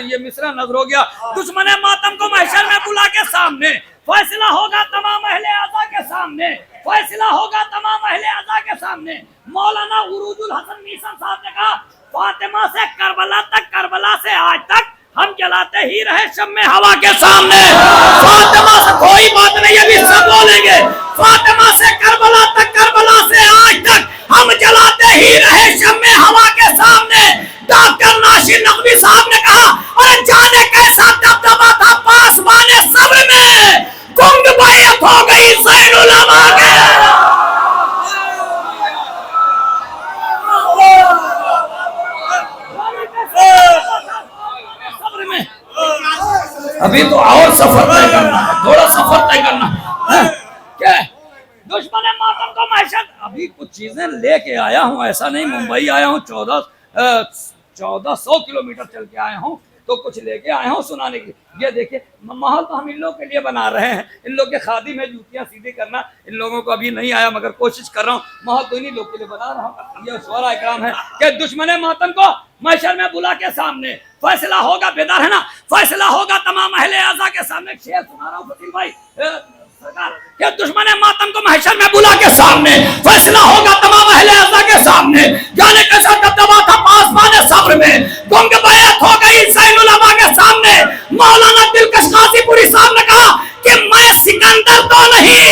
ये मिसरा नजर हो गया। दुश्मने मातम को महशर में बुला के सामने फैसला होगा तमाम अहले आज़ा के सामने, फैसला होगा तमाम अहले आज़ा के सामने। मौलाना उरूजुल हसन मीसम साहब ने कहा, फातिमा से करबला तक, करबला से आज तक हम जलाते ही रहे शम्मे हवा के सामने। फातिमा से कोई बात नहीं, अभी सब बोलेंगे। फातिमा से करबला तक, करबला से आज तक हम जलाते ही रहे शम्मे हवा के सामने। डॉक्टर नासिर नकवी साहब ने कहा, अरे जाने कैसा दबदबा था पासबाने सब्र में, गुंग बैयत हो गई ज़ैनुल उलमा के। अभी तो और सफर तय करना है, थोड़ा सफर तय करना है। क्या दुश्मन मातम को महशर, अभी कुछ चीजें लेके आया हूँ, ऐसा नहीं मुंबई आया हूँ 1400 किलोमीटर चल के आया हूँ, तो कुछ लेके आया हूँ सुनाने की। ये देखिए माहौल तो हम इन लोगों के लिए बना रहे हैं, इन लोग के खादिम है जूतियां सीधी करना, इन लोगों को अभी नहीं आया मगर कोशिश कर रहा हूँ, माहौल तो इन्हीं लोग के लिए बना रहा हूँ। ये शुरा इकराम है कि दुश्मन मातम को महशर में बुला के सामने फैसला होगा, बेदार है ना, फैसला होगा तमाम अहले आज़ा के सामने। शेर सुना रहा हूँ फकीर भाई सरकार, कि दुश्मन मातम को महशर में बुला के सामने फैसला होगा तमाम अहले आज़ा के सामने। जाने कैसा दबदबा था पासबाने सब्र में, गुंग बैयत हो गई ज़ैनुल उलमा के सामने। मौलाना दिलकश गाज़ीपुरी साहब ने कहा कि मैं सिकंदर तो नहीं,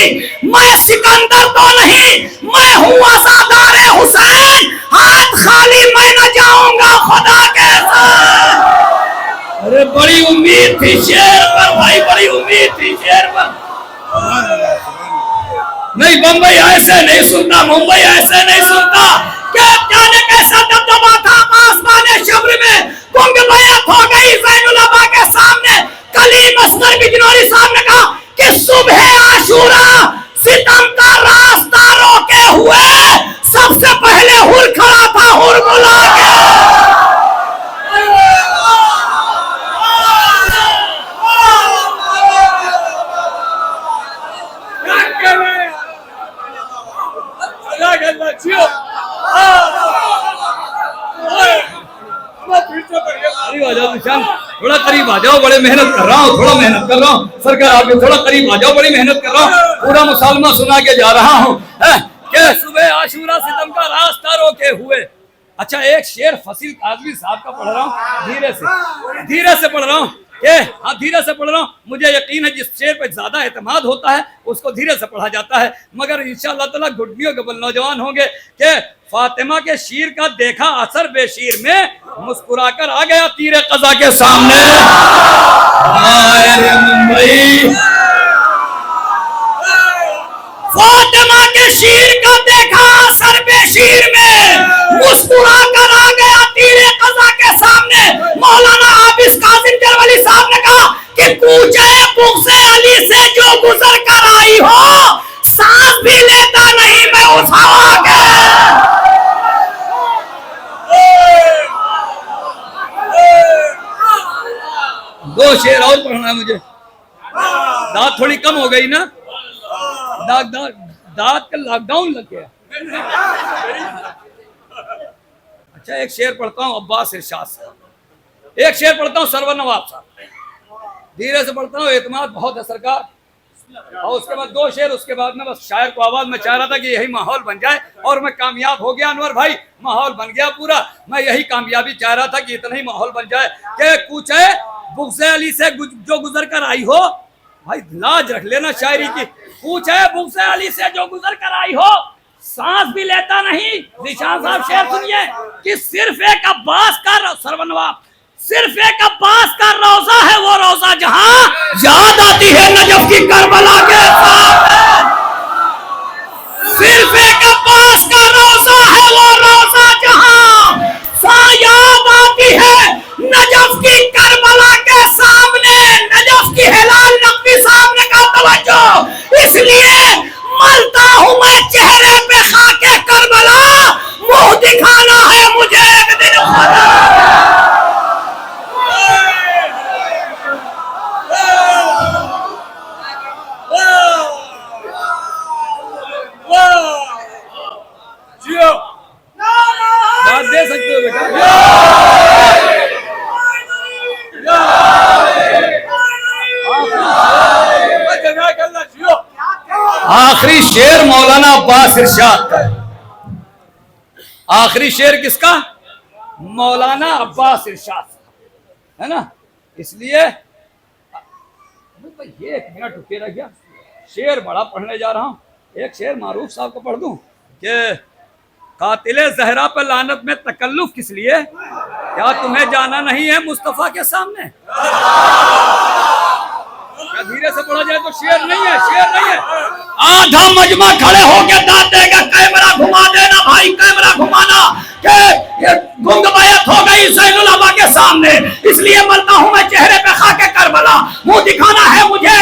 मैं सिकंदर तो नहीं, मैं हूँ अज़ादारे हुसैन, हाथ खाली मैं न जाऊंगा खुदा के साथ। अरे बड़ी उम्मीद थी शेर पर भाई, बड़ी उम्मीद थी शेर पर। नहीं बम्बई ऐसे नहीं सुनता, मुंबई ऐसे नहीं सुनता। क्या जाने कैसा दबदबा था आसमाने शब्र में, गुंग बैयत हो गई ज़ैनुल उलमा के सामने। कलीम अस्गर बिजनौरी साहब ने कहा कि सुबह आशूरा सितम का रास्ता रोके हुए सबसे पहले हुर खड़ा था, हुर बुला के। थोड़ा करीब आ जाओ, बड़े मेहनत कर रहा हूँ, थोड़ा मेहनत कर रहा हूँ सरकार, आप थोड़ा करीब आ जाओ, बड़ी मेहनत कर रहा हूँ, पूरा मुसालमा सुना के जा रहा हूँ। क्या सुबह आशूरा सितम का रास्ता रोके हुए। अच्छा एक शेर फसील काज़मी साहब का पढ़ रहा हूँ, धीरे से पढ़ रहा हूँ, हाँ धीरे से पढ़ रहा हूँ। मुझे यकीन है जिस शेर पे ज्यादा एतमाद होता है उसको धीरे से पढ़ा जाता है, मगर इंशाअल्लाह ताला गुडनियों के बल नौजवान होंगे। कि फातिमा के शीर का देखा असर बेशीर में, मुस्कुराकर आ गया तीरे कज़ा के सामने। मुंबई फातिमा के शीर का देखा असर बेशीर में, मुस्कुराकर आ गया तीरे कज़ा के सामने। मौलाना आबिस कासिम जरवली साहब ने कहा कि कूचे बुग़्ज़े अली से जो गुजर कर आई हो, सांस भी लेता नहीं मैं उस हवा के। दो शेर और पढ़ना है मुझे, दांत थोड़ी कम हो गई ना, दांत का लॉकडाउन लग गया। अच्छा एक शेर पढ़ता हूँ अब्बास इरशाद साहब, एक शेर पढ़ता हूँ सरवर नवाब साहब, धीरे से पढ़ता हूँ, एतमाद बहुत है सरकार। और उसके बाद दो शेर, उसके बाद में बस शायर को आवाज में चाह रहा था कि यही माहौल बन जाए, और मैं कामयाब हो गया अनवर भाई, माहौल बन गया पूरा। मैं यही कामयाबी चाह रहा था कि इतना ही माहौल बन जाए कि कूचे बुग़्ज़े अली से जो गुजर कर आई हो। भाई लाज रख लेना शायरी की, कूचे बुग़्ज़े अली से जो गुजर कर आई हो, सांस भी लेता नहीं। निशान साहब शेर सुनिए कि सिर्फ एक अब्बास का सरवर नवाब, सिर्फ एक अब्बास का रोजा है वो रोजा जहां याद आती है नजफ की आखिरी शेर मौलाना अब्बास इरशाद का, आखिरी शेर किसका? मौलाना अब्बास इरशाद, है ना। इसलिए ये 1 मिनट रुके रह गया, शेर बड़ा पढ़ने जा रहा हूं। एक शेर मारूफ साहब को पढ़ दूं कि कातिले जहरा पर लानत में तकल्लुफ किस लिए, क्या तुम्हें जाना नहीं है मुस्तफा के सामने। क्या धीरे से पढ़ा जाए तो शेर नहीं है, शेर नहीं है। आधा मजमा खड़े होके दाद देगा, कैमरा घुमा देना भाई, कैमरा घुमाना के ये गुंग बैत हो गई ज़ैनुल अबा के सामने, इसलिए मरता हूं मैं चेहरे पे खाके करबला, मुंह दिखाना है मुझे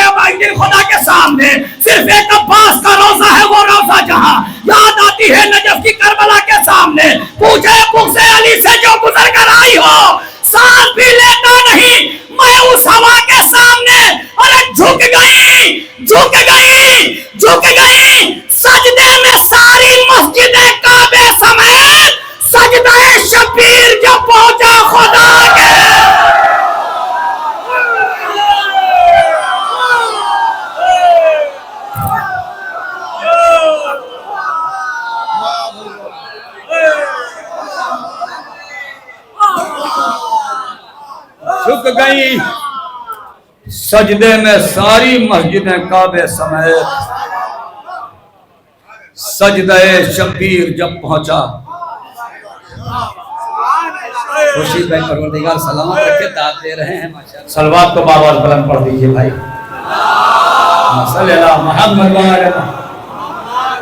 खुदा के सामने। सिर्फ एक अब्बास का रोजा है वो रोजा जहां याद आती है नजफ की करबला के सामने। पूछे मुझसे अली से जो गुजर कर आई हो, सांस भी लेता नहीं मैं उस हवा के सामने। अरे झुक गई, झुक गई, झुक गई सजदे में सारी मस्जिदें काबे समेत, सजदा शबीर जब पहुंचा खुदा के। झुक गई सजदे में सारी मस्जिदें काबे समेत, सजदे शबीर जब पहुंचा। खुशी भाई परवरदिगार सलामत रखे, दाद दे रहे हैं माशाअल्लाह। सलवात को बाबाल बुलंद पढ़ दीजिए भाई। सल्लल्लाहु मोहम्मद।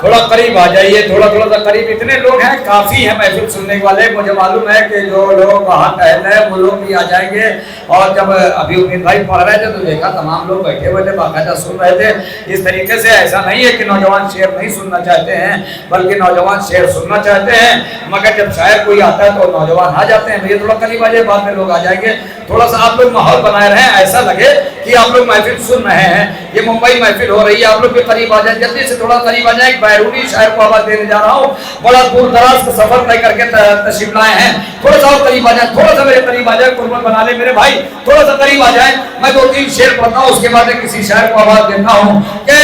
थोड़ा करीब आ जाइए, थोड़ा थोड़ा सा करीब। इतने लोग हैं, काफी है महफिल सुनने वाले। मुझे मालूम है कि जो लोग वहाँ टहल रहे हैं वो लोग भी आ जाएंगे। और जब अभी उम्मीद भाई पढ़ रहे थे तो देखा तमाम लोग बैठे हुए थे, बाकायदा सुन रहे थे। इस तरीके से ऐसा नहीं है कि नौजवान शेर नहीं सुनना चाहते हैं, बल्कि नौजवान शेर सुनना चाहते हैं। मगर जब शायर कोई आता है तो नौजवान आ जाते हैं। भैया थोड़ा करीब आ जाए, बाद में लोग आ जाएंगे। थोड़ा सा आप लोग माहौल बनाए रहें, ऐसा लगे कि आप लोग महफिल सुन रहे हैं। ये मुंबई महफिल हो रही है, आप लोग भी करीब आ जाए, जल्दी से थोड़ा करीब आ जाए। बैरूनी शायर को आवाज देने जा रहा हूँ, बड़ा दूर दराज का सफर तय करके तशरीफ लाए हैं। थोड़ा सा और करीब आ जाए, थोड़ा सा मेरे करीब आ जाए, कुर्बान बना ले मेरे भाई, थोड़ा सा करीब आ जाए। मैं 2-3 शेर पढ़ता हूँ, उसके बाद किसी शायर को आवाज देता हूँ कि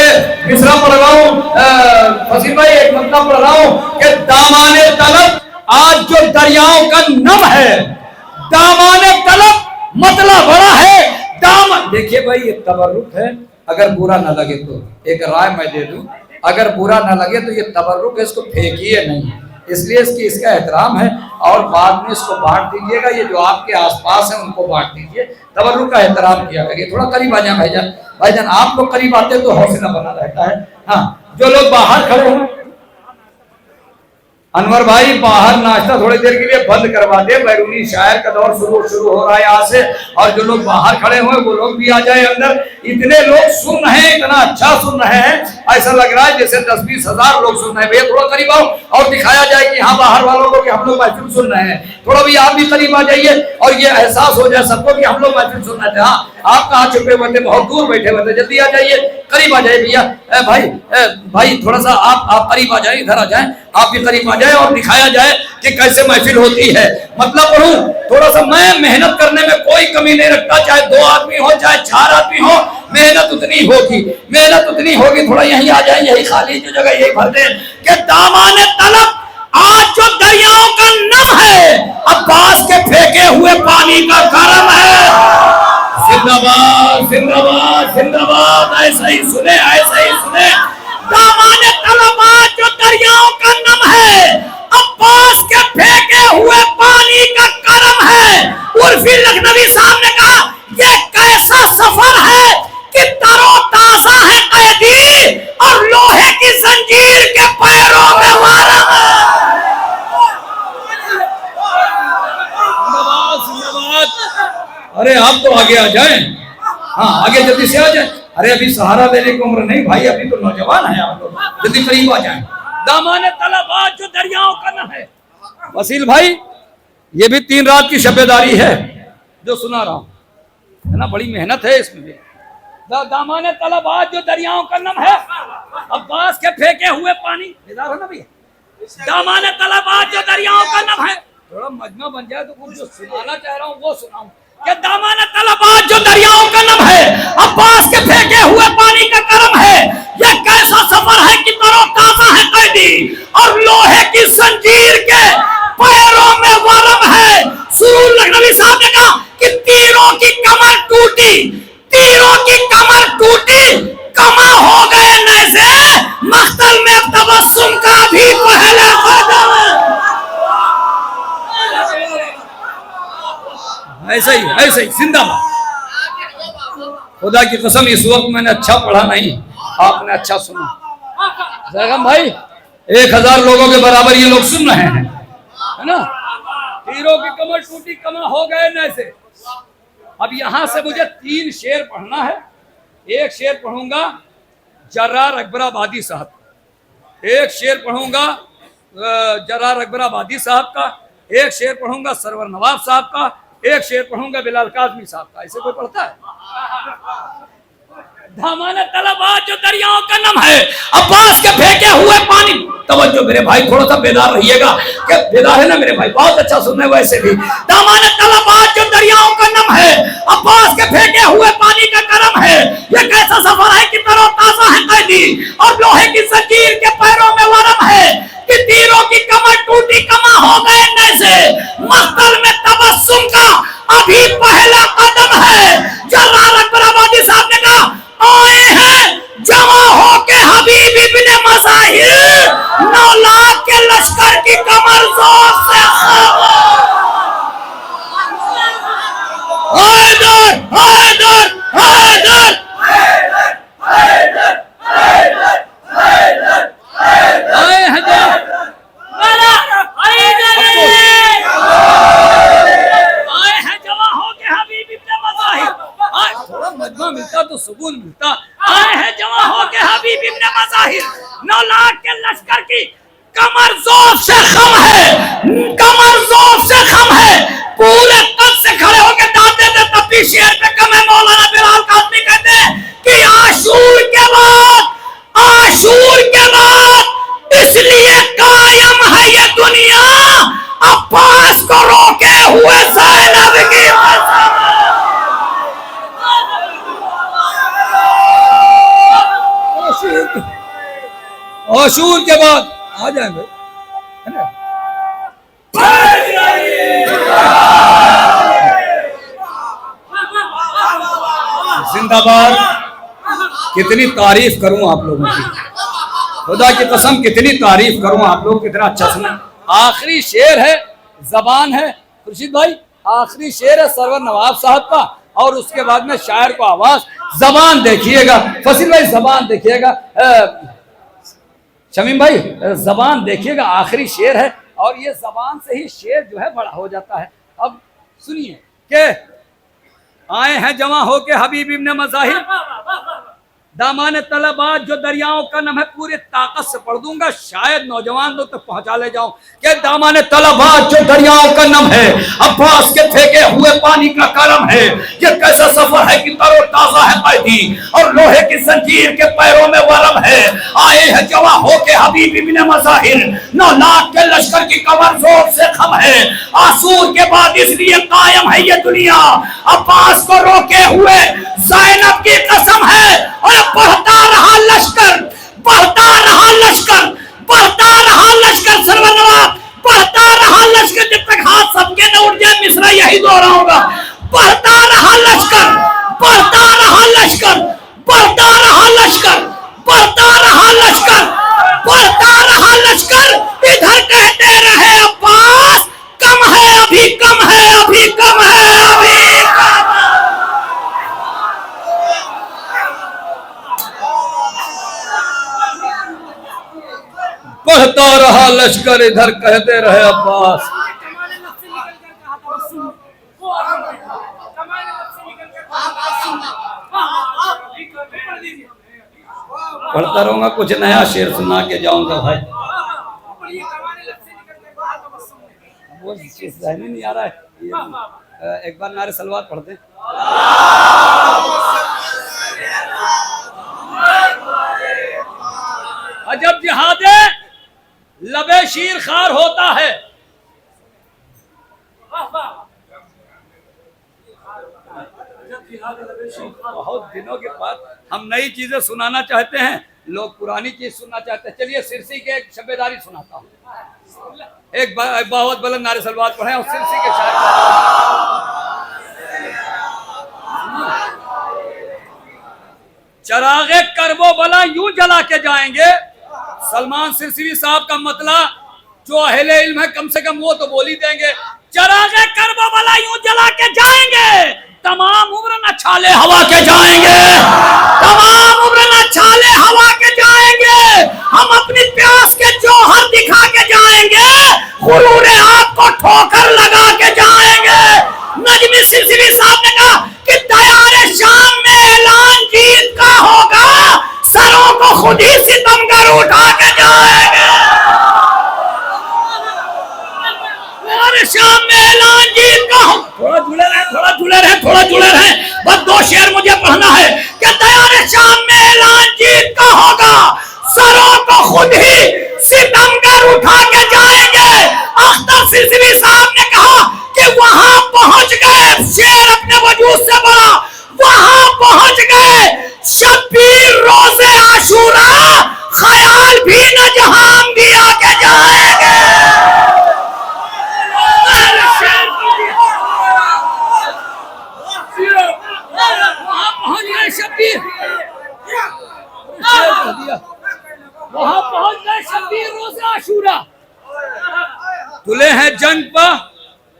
मिसरा पढ़ रहा हूँ। फसील भाई एक मतलब पढ़ रहा हूँ कि दामाने तलब आज जो दरियाओं का नम है, दामाने तलब मतलब बड़ा है दामन। देखिए भाई ये तबर्रुक है, अगर बुरा ना लगे तो एक राय मैं दे दूं, अगर बुरा ना लगे तो ये तबर्रुक है, इसको फेंकिए नहीं, इसलिए इसका एहतराम है। और बाद में इसको बांट दीजिएगा, ये जो आपके आसपास है उनको बांट दीजिए, तबर्रुक का एहतराम किया करिए। थोड़ा करीब आ जाए भाईजान, भाईजान आप लोग करीब आते हैं तो हौसला बना रहता है। हाँ, जो लोग बाहर खड़े हैं, अनवर भाई बाहर नाश्ता थोड़ी देर के लिए बंद करवा दे, बैरूनी शायर का दौर शुरू हो रहा है यहाँ से। और जो लोग बाहर खड़े हुए वो लोग भी आ जाए अंदर। इतने लोग सुन रहे हैं, इतना अच्छा सुन रहे हैं, ऐसा लग रहा है जैसे 10-20 हजार लोग सुन रहे हैं। भैया थोड़ा करीब आओ और दिखाया जाए कि हाँ बाहर वालों को कि हम लोग महफिल सुन रहे हैं। थोड़ा भी आप भी करीब आ जाइए और ये एहसास हो जाए सबको कि हम लोग महफिल सुन रहे थे। हाँ, आप कहाँ छुपे हुए थे, बहुत दूर बैठे हुए थे, जल्दी आ जाइए, करीब आ जाइए भैया। भाई थोड़ा सा आप करीब आ जाए, इधर आ जाए, आप भी करीब आ जाए और दिखाया जाए कि कैसे महफिल होती है। मतलब पढ़ूं थोड़ा सा, मैं मेहनत करने में कोई कमी नहीं रखता, चाहे 2 आदमी हो चाहे 4 आदमी हो, मेहनत उतनी होगी, मेहनत उतनी होगी। थोड़ा यहीं आ जाए, यही खाली जो जगह यही भर दे कि दामाने तलब आज जो दरियाओं का नम है, अब्बास के फेंके हुए पानी का करम है। जिंदाबाद जिंदाबाद जिंदाबाद, ऐसा ही सुने, ऐसा ही सुने। दामाने तलब आज जो दरियाओं का नम है, अब्बास के फेंके हुए पानी का करम है। उर्फी लखनवी साहब ने कहा ये कैसा सफर है कि तरोताजा है कैदी और लोहे की जंजीर के पैरों में मारा है। अरे आप तो आगे आ जाएं, हाँ आगे जल्दी से आ जाएं। अरे अभी सहारा देने की उम्र नहीं भाई, अभी तो नौजवान है आप लोग, जल्दी करीब आ जाएं। दामाने तलब आज जो दरियाओं का नम है। वसील भाई ये भी 3 रात की शबेदारी है जो सुना रहा हूं, है ना, बड़ी मेहनत है इसमें भी। दामाने तलब आज जो दरियाओं का नम है, अब्बास के फेंके हुए पानी, बेदार हो ना भैया। दामाने तलब आज जो दरियाओं का नम है। थोड़ा मजमा बन जाए तो कुछ जो सुनाना चाह रहा हूँ वो सुनाऊं। कि दामन तलबात जो दरियाओं का नम है, अब्बास के फेंके हुए पानी का करम है। ये कैसा सफर है कि तरोताजा है कैदी और लोहे की जंजीर के पैरों में वरम है। सुरूर लखनवी साहब ने कहा कि तीरों की कमर टूटी, तीरों की कमर टूटी, कमा हो गए नैसे, मख्तल में तबस्सुम का भी पहले कदम। ऐसा ही जिंदाबाद। खुदा की कसम इस वक्त मैंने अच्छा पढ़ा नहीं, आपने अच्छा सुना। जरगम भाई 1000 लोगों के बराबर ये लोग सुन रहे हैं, है ना। तीरों की कमर टूटी, कमा हो गए नैसे। अब यहां से मुझे 3 शेर पढ़ना है। एक शेर पढ़ूंगा जर्रार अकबर आबादी साहब का, एक शेर पढ़ूंगा जर्रार अकबर आबादी साहब का, एक शेर पढ़ूंगा सरवर नवाब साहब का, एक शेर पढ़ूंगा बिलाल काज़मी साहब का। ऐसे कोई पढ़ता है? दामन तलबात जो दरियाओं का नम है, अब्बास के फेंके हुए पानी। तवज्जो मेरे भाई, थोड़ा सा बेदार रहिएगा। क्या बेदार है ना मेरे भाई? बहुत अच्छा सुनने वैसे भी। दामन तलबात जो दरियाओं का नम है, अब्बास के फेंके हुए पानी का करम है। ये कैसा सफर है कि तरोताजा है कैदी और लोहे की जंजीर के पैरों में वरम है। कि तीरों की कमर टूटी, कमा हो गए नैसे, मख्तल में तबस्सुम का अभी पहला कदम है। जर्रार अकबर आबादी साहब ने कहा आए हैं जमा होके हबीब इब्ने मज़ाहिर, 9 लाख के लश्कर की कमर जोर से हैदर हैदर हैदर आए हैं जमा होके हबीब इब्ने मज़ाहिर। थोड़ा मजमा मिलता तो सुकून मिलता। आए हैं जमा होके हबीब इब्ने मज़ाहिर, 9 लाख के लश्कर की कमर जोर से खम है, कमर जोर से खम है। पूरे कद से खड़े होके दाद देते तब भी शेर पे कम है। मौलाना बिलाल काज़मी कहते हैं कि आशूर के बाद इसलिए कायम है ये दुनिया, अब्बास को रोके हुए ज़ैनब की आशूर के बाद आ जाए भाई, है ना। जिंदाबाद। कितनी तारीफ करूं आप लोगों की, खुदा की कसम कितनी तारीफ करूं। आप लोग कितना अच्छा सुना। आखिरी शेर है, जबान है खुर्शीद भाई, आखिरी शेर है सरवर नवाब साहब का और उसके बाद में शायर को आवाज। जबान देखिएगा फसील भाई, जबान देखिएगा शमीम भाई, जबान देखिएगा। आखिरी शेर है और ये जबान से ही शेर जो है बड़ा हो जाता है। अब सुनिए कि आए हैं जमा होके हबीब इब्ने मज़ाहिर, दामन तलबात जो दरियाओं का नम है। पूरी ताकत से पढ़ दूंगा, शायद नौजवान लोग तक पहुंचा ले जाऊं कि दामन तलबात जो दरियाओं का नम है, अब्बास के फेंके हुए पानी का करम है। ये कैसा सफर है कि तरोताजा है कैदी और लोहे की जंजीर के पैरों में वरम है। आए हैं जमा होके हबीब इब्ने मज़ाहिर, 9 लाख के लश्कर की कमर जोर से खम है। आसूर के बाद इसलिए कायम है ये दुनिया, अब्बास को रोके हुए ज़ैनब की कसम है। और बढ़ता रहा लश्कर, बढ़ता रहा लश्कर, बढ़ता रहा लश्कर सरवर नवाब, बढ़ता रहा लश्कर जब तक हाथ सबके न उठ जाए। मिसरा यही दोहराऊंगा, बढ़ता रहा लश्कर, बढ़ता रहा लश्कर, बढ़ता रहा लश्कर, बढ़ता रहा लश्कर, बढ़ता रहा लश्कर। इधर कहते रहे अब्बास कम है अभी, कम है अभी, कम है अभी, कम। बढ़ता रहा लश्कर, इधर कहते रहे अब्बास। पढ़ता रहूंगा, कुछ नया शेर सुना के जाऊंगा भाई। वो चीज नहीं आ रहा है। एक बार नारे सलवात पढ़ते। अजब जिहादे लबे शीर खार होता है। बहुत दिनों के बाद हम नई चीजें सुनाना चाहते हैं, लोग पुरानी चीज सुनना चाहते हैं। चलिए सिरसी के एक शब्बेदारी सुनाता हूँ। एक बहुत बुलंद नारे सलवात पढ़े और सिरसी के शायर चरागे करबो बला यूं जला के जाएंगे। सलमान सिरसी साहब का मतला जो अहले इल्म है कम से कम वो तो बोल ही देंगे। चरागे करबो बला यूं जला के जाएंगे, तमाम उम्र न छाले हवा के जाएंगे, तमाम उम्र न छाले हवा के जाएंगे। हम अपनी प्यास के जौहर दिखा के जाएंगे, गुरूरे आपको ठोकर लगा के जाएंगे। नजमी सिलसिली साहब ने कहा कि तैयार शाम में ऐलान जीत का होगा, सरों को खुद ही सितमगर उठा के जाएंगे। शाम में ऐलान जीत का हो। थोड़ा जुड़े रहे, थोड़ा जुड़े रहे, थोड़ा जुड़े रहे। बस 2 शेर मुझे पढ़ना है कि तैयार शाम में ऐलान जीत का होगा, सरों को खुद ही सितमगर उठा के जाएंगे। अख्तर सिलसिली साहब ने कहा कि वहां पहुंच गए, शेर अपने वजूद से बोला, वहां पहुंच गए शब्बीर रोज़े आशूरा, ख्याल भी न जहां भी आके जाएंगे। शब्बीर वहां पहुंच गए, शब्बीर रोज़े आशूरा तुले हैं जंग पर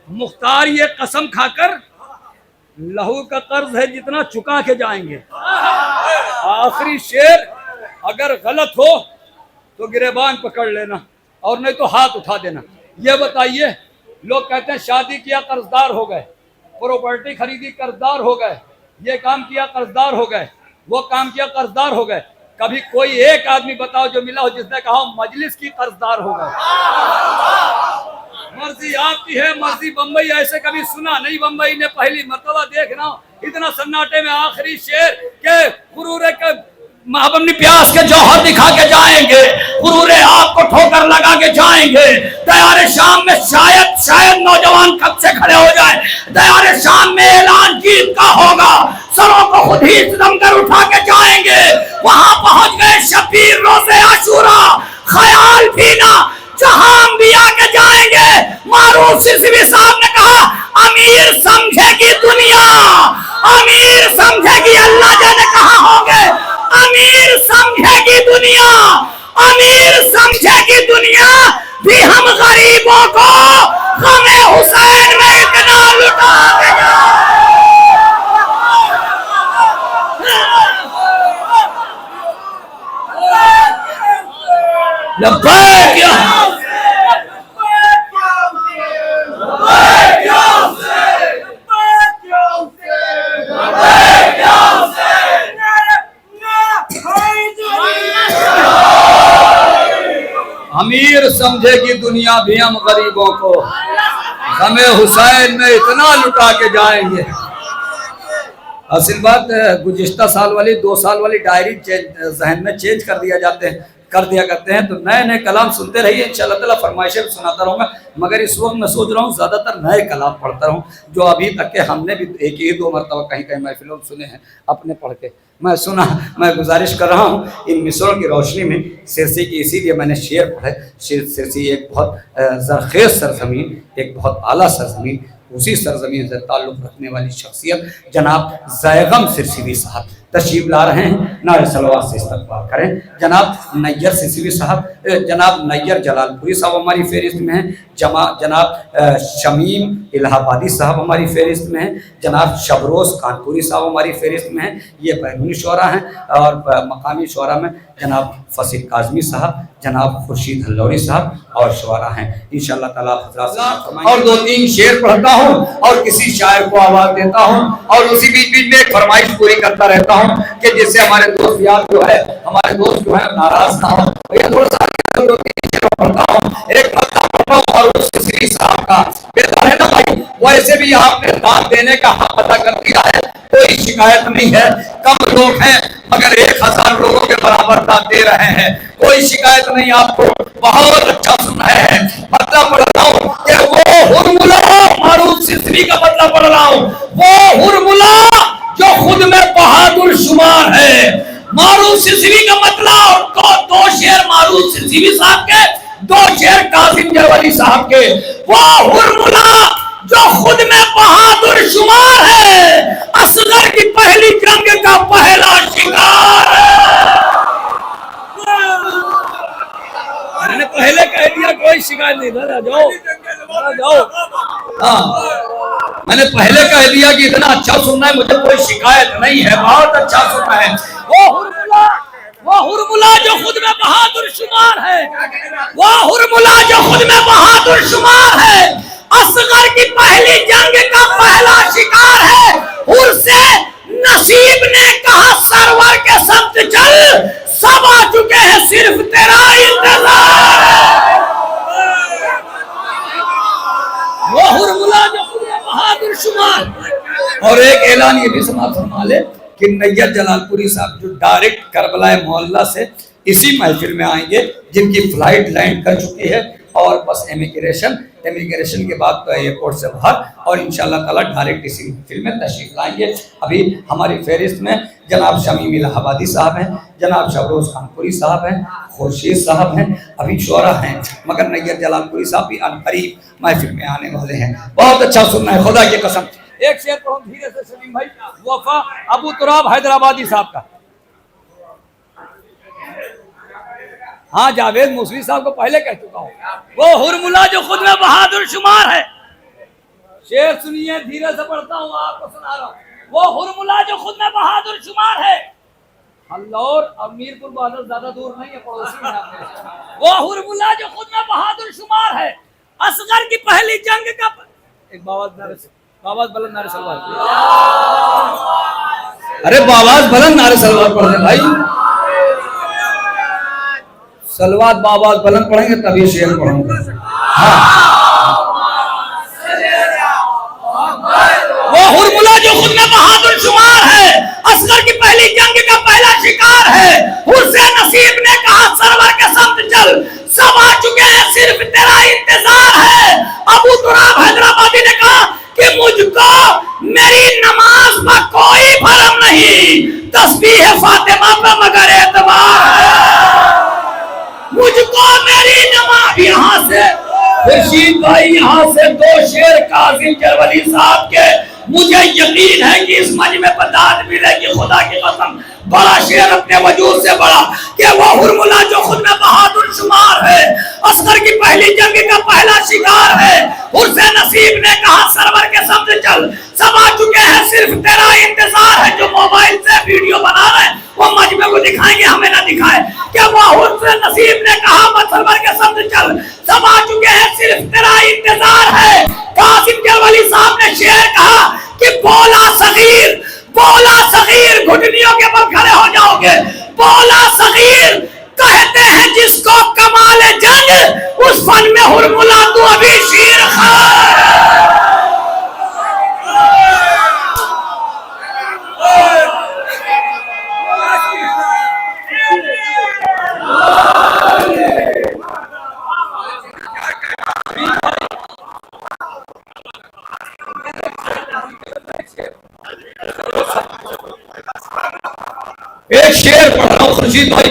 मुख्तार, ये कसम खाकर लहू का कर्ज है जितना चुका के जाएंगे। आखिरी शेर अगर गलत हो तो गिरेबान पकड़ लेना और नहीं तो हाथ उठा देना। ये बताइए, लोग कहते हैं शादी किया कर्जदार हो गए, प्रॉपर्टी खरीदी कर्जदार हो गए, ये काम किया कर्जदार हो गए, वो काम किया कर्जदार हो गए। कभी कोई एक आदमी बताओ जो मिला हो जिसने कहा मजलिस की कर्जदार हो गए। मर्जी आपकी है, मर्जी बम्बई, ऐसे कभी सुना नहीं। बम्बई ने पहली मर्तबा देख रहा हूं इतना सन्नाटे में आखिरी शेर के गुरूरे के अपनी प्यास के जौहर दिखा के जाएंगे, गुरूरे आपको ठोकर लगा के जाएंगे। तैयार शाम में शायद नौजवान कब से खड़े हो जाए। तैयार शाम में ऐलान जीत का होगा, सरों को खुद ही सितमगर उठा के जाएंगे। वहां पहुंच गए शब्बीर रोज़े आशूरा, ख्याल भी ना जहां भी आके जाएंगे। मारूफ सिलसिली साहब ने कहा अमीर समझेगी दुनिया, अमीर समझेगी अल्लाह जाने कहां होंगे। अमीर समझेगी दुनिया, अमीर समझेगी दुनिया भी हम गरीबों को गमे हुसैन में इतना लुटा देगा। अमीर समझेगी दुनिया भी हम गरीबों को गमे हुसैन में इतना लुटा के जाएंगे। असल बात गुज़िश्ता साल वाली 2 साल वाली डायरी जहन में चेंज कर दिया करते हैं, तो नए नए कलाम सुनते रहिए। इंशाअल्लाह ताला फरमाइशें सुनाता रहूँगा, मगर इस वक्त मैं सोच रहा हूँ ज़्यादातर नए कलाम पढ़ता रहूँ जो अभी तक के हमने भी 1-2 मरतबा कहीं कहीं महफिलों में सुने हैं, अपने पढ़ के मैं गुजारिश कर रहा हूँ इन मिसरों की रोशनी में सिरसी की। इसीलिए मैंने शेर पढ़े। सिरसी एक बहुत ज़रखेज़ सरज़मीन, एक बहुत आला सरज़मीन, उसी सरज़मीन से ताल्लुक़ रखने वाली शख्सियत जनाब ज़ैगम सिरसी साहब तशरीफ ला रहे हैं। नारे सलवात से इस्तकबाल करें। जनाब नैयर सिरसी साहब, जनाब नैयर जलालपुरी साहब हमारी फहरिस्त में हैं। जनाब शमीम इलाहाबादी साहब हमारी फहरिस्त में हैं। जनाब शबरोज़ कानपुरी साहब हमारी फहरिस्त में हैं। ये बैरूनी शोरा हैं। और मकामी शोरा में जनाब फसीह काज़मी साहब, जनाब खुर्शीद हल्लौरी साहब और शोरा हैं। इंशाअल्लाह ताला और 2-3 शेर पढ़ता हूँ और किसी शायर को आवाज़ देता हूँ और उसी बीच में एक फरमाइश पूरी करता रहता हूँ कि जिससे हमारे दोस्त यार जो है, हमारे दोस्त जो है नाराज ना हो। थोड़ा सा 2-3 शेर पढ़ता हूँ, एक और उस सिरसी साहब का बेहतर है ना भाई। वैसे भी आपने दान देने का हक अदा कर दिया है, कोई शिकायत नहीं है। कम लोग हैं मगर 1000 लोगों के बराबर दान दे रहे हैं, कोई शिकायत नहीं। आपको बहुत अच्छा सुना है। मतलब पढ़ रहा हूँ कि वो हुरमुला, मारूफ सिरसी का मतलब पढ़ रहा हूँ, वो हुरमुला जो खुद में शुमार है। मारूफ सिलसिली का मतलब दो शेर मारूफ सिलसिली साहब के, दो शेर कासिम जरवली साहब के। वो हुरमुला जो खुद में बहादुर शुमार है, असगर की पहली जंग का पहला शिकार है। मैंने पहले कह दिया कोई शिकायत नहीं, जाओ। हाँ, मैंने पहले कह दिया कि इतना अच्छा सुनना है, मुझे कोई शिकायत नहीं है, बहुत अच्छा सुनना है। वो हुरमुला जो खुद में बहादुर शुमार है, वो हुरमुला जो खुद में बहादुर शुमार है, असगर की पहली जंग का पहला शिकार है। हुर से नसीब ने कहा सरवर के संत चल, सब आ चुके हैं सिर्फ तेरा इंतजार है। वो हुरमुला जो खुद में बहादुर शुमार। और एक ऐलान ये भी समाप्त फरमा ले कि नैयत जलालपुरी साहब जो डायरेक्ट करबला मोहल्ला से इसी महफिल में आएंगे, जिनकी फ्लाइट लैंड कर चुकी है और बस इमिग्रेशन के बाद तो एयरपोर्ट से बाहर, और इंशाल्लाह ताला डायरेक्ट इसी महफिल में तशरीफ लाएंगे। अभी हमारी फहरिस्त में जनाब शमीम इलाहाबादी साहब हैं, जनाब शबरोज खानपुरी साहब हैं, खुर्शीद साहब हैं, अभी शोरा हैं, मगर नैयत जलालपुरी साहब भी अनकरीब महफिल में आने वाले हैं। बहुत अच्छा सुनना है, खुदा की कसम। एक शेर तो हम धीरे से सलीम भाई, वफा अबू तुराब हैदराबादी साहब का। हाँ, जावेद मुसवी साहब को पहले कह चुका हूँ। वो हुरमुला जो खुद में बहादुर शुमार है, शेर सुनिए, धीरे से पढ़ता हूँ, आपको सुना रहा हूँ। वो हुरमुला जो खुद में बहादुर शुमार है, हल्लौर और मीरपुर बादल ज्यादा दूर नहीं है, पड़ोसी में आपने। वो हुरमुला जो खुद में बहादुर शुमार है, असगर की पहली जंग का एक बावाज बुलंद नारे सलवार। अरे बावाज बुलंद नारे सलवार पढ़ दे भाई, सलवात बाबाज बुलंद पढ़ेंगे तभी शेर पढ़ूंगा। वो हुरमुला जो खुद में बहादुर शुमार है, असगर की पहली जंग का पहला शिकार है। हुर से नसीब ने कहा सरवर के संत चल, सब आ चुके हैं सिर्फ तेरा इंतजार है। अबू तुराब हैदराबादी ने कहा कि मुझको मेरी नमाज पर कोई भरम नहीं, तस्बीह फातिमा पे मगर एतबार है। मुझको मेरी नमाज, यहाँ से खुर्शीद भाई, यहाँ से दो शेर कासिम जरवली साहब के, मुझे यकीन है कि इस मजमे पर दाद मिलेगी, खुदा की कसम। बड़ा शेर अपने वजूद से बड़ा कि वो हुरमुला जो खुद में बहादुर शुमार है, असगर की पहली जंग का पहला शिकार है। हुर्से नसीब ने कहा सरवर के शब्द चल, सब आ चुके हैं सिर्फ तेरा इंतजार है। जो मोबाइल से वीडियो बना रहे हैं वो मजमे को दिखाएंगे, हमें ना दिखाए। क्या वो हुर्से नसीब ने कहा सरवर के शब्द चल, सब आ चुके हैं सिर्फ तेरा इंतजार है। कासिम जरवली साहब ने शेर कहा कि बोला सगीर घुटनियों के पर खड़े हो जाओगे। बोला सगीर कहते हैं जिसको कमाल जंग, उस फन में हुरमुला तू अभी शीर खार। एक शेर पढ़ रहा हूँ खुर्शीद भाई,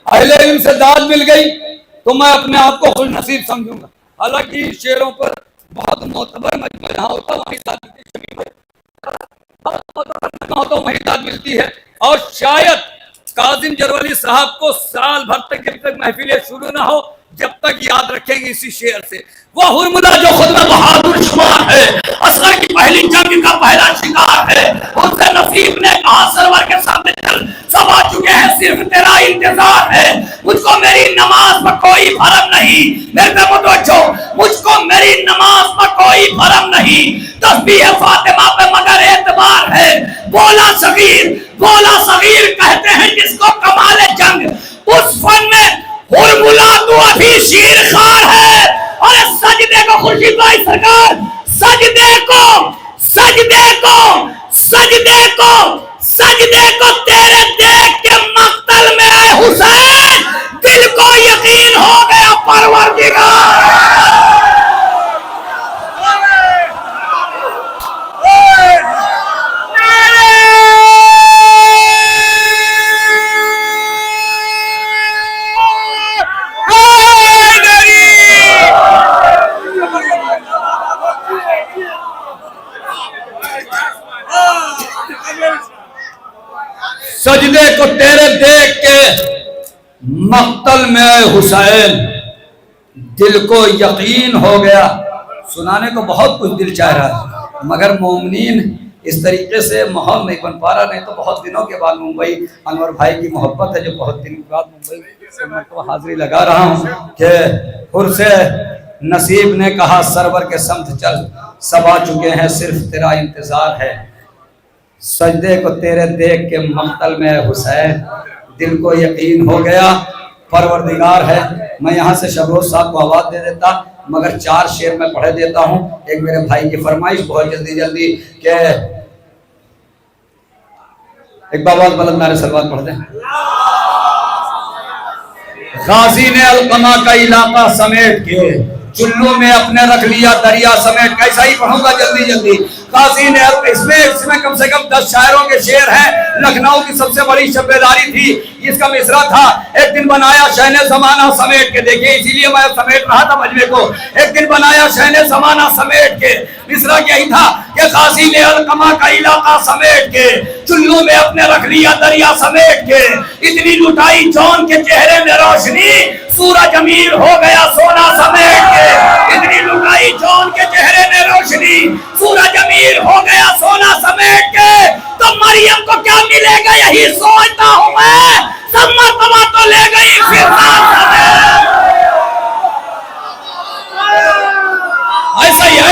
अहले इल्म से दाद मिल गई तो मैं अपने आप को खुश नसीब समझूंगा। हालांकि शेरों पर बहुत मोतबर मजमा जहाँ होता वहीं दाद मिलती है। और शायद कासिम जरवली साहब को साल भर तक जब तक महफिलें शुरू ना हो, जब तक याद रखेंगे इसी शेर से। वो हुरमुला जो खुद में बहादुर शुमार है, असगर की पहली जंग का पहला शिकार है। उससे नसीब ने कहा सरवर के सामने चल, सब आ चुके हैं सिर्फ तेरा इंतजार है। मुझको मेरी नमाज पर कोई भरम नहीं, मेरे पे मुतवज्जो, मुझको मेरी नमाज पर कोई भरम नहीं, तस्बीह फातिमा पे मगर एतबार है। बोला सगीर कहते हैं जिसको कमाल जंग, उस फन में हुरमुला तू अभी शीर खार है। और सजदे को खुर्शीद भाई सरकार, सजदे को तेरे देख के मक्तल में आए हुसैन, दिल को यकीन हो गया परवरदिगार। मक्तल में हुसैन, दिल को यकीन हो गया। सुनाने को बहुत कुछ दिल चाह रहा है, मगर मोमिनीन इस तरीके से माहौल नहीं बन पा रहा। नहीं तो बहुत दिनों के बाद मुंबई, अनवर भाई की मोहब्बत है जो बहुत दिन के बाद मुंबई से मैं तो हाजिरी लगा रहा हूँ कि हुर से नसीब ने कहा सरवर के समत चल, सब आ चुके हैं सिर्फ तेरा इंतजार है। सजदे को तेरे देख के मक्तल में हुसैन, दिल को यकीन हो गया परवरदिगार है। मैं यहाँ से शबरोज साहब को आवाज दे देता, मगर 4 शेर मैं पढ़ देता हूँ। एक मेरे भाई की फरमाइश बहुत जल्दी जल्दी के एक बाबा बुलंद नारे सलवात पढ़ दें। गाजी ने अलकमा का इलाका समेट के चुल्लू में अपने रख लिया दरिया समेट। कैसा ही पढ़ूंगा जल्दी जल्दी। गाजी ने इसमें कम से कम 10 शायरों के शेर हैं। लखनऊ की सबसे बड़ी शब्बेदारी थी, इसका मिसरा था एक दिन बनाया शहने ज़माना समेट के। देखिए इसीलिए मैं समेट रहा था मजमे को। एक दिन बनाया शहने ज़माना समेट के, मिसरा यही था कि गाजी ने अलकमा का इलाका समेट के चुल्लू में अपने रख लिया दरिया समेट के। इतनी लुटाई जौन के चेहरे में रोशनी, सूरज अमीर हो गया सोना समेट के। इतनी लुटाई जौन के चेहरे में रोशनी, सूरज अमीर हो गया सोना समेट के। तो मरियम को क्या मिलेगा यही सोचता हूँ मैं, सब मर्तबा तो ले गई फिर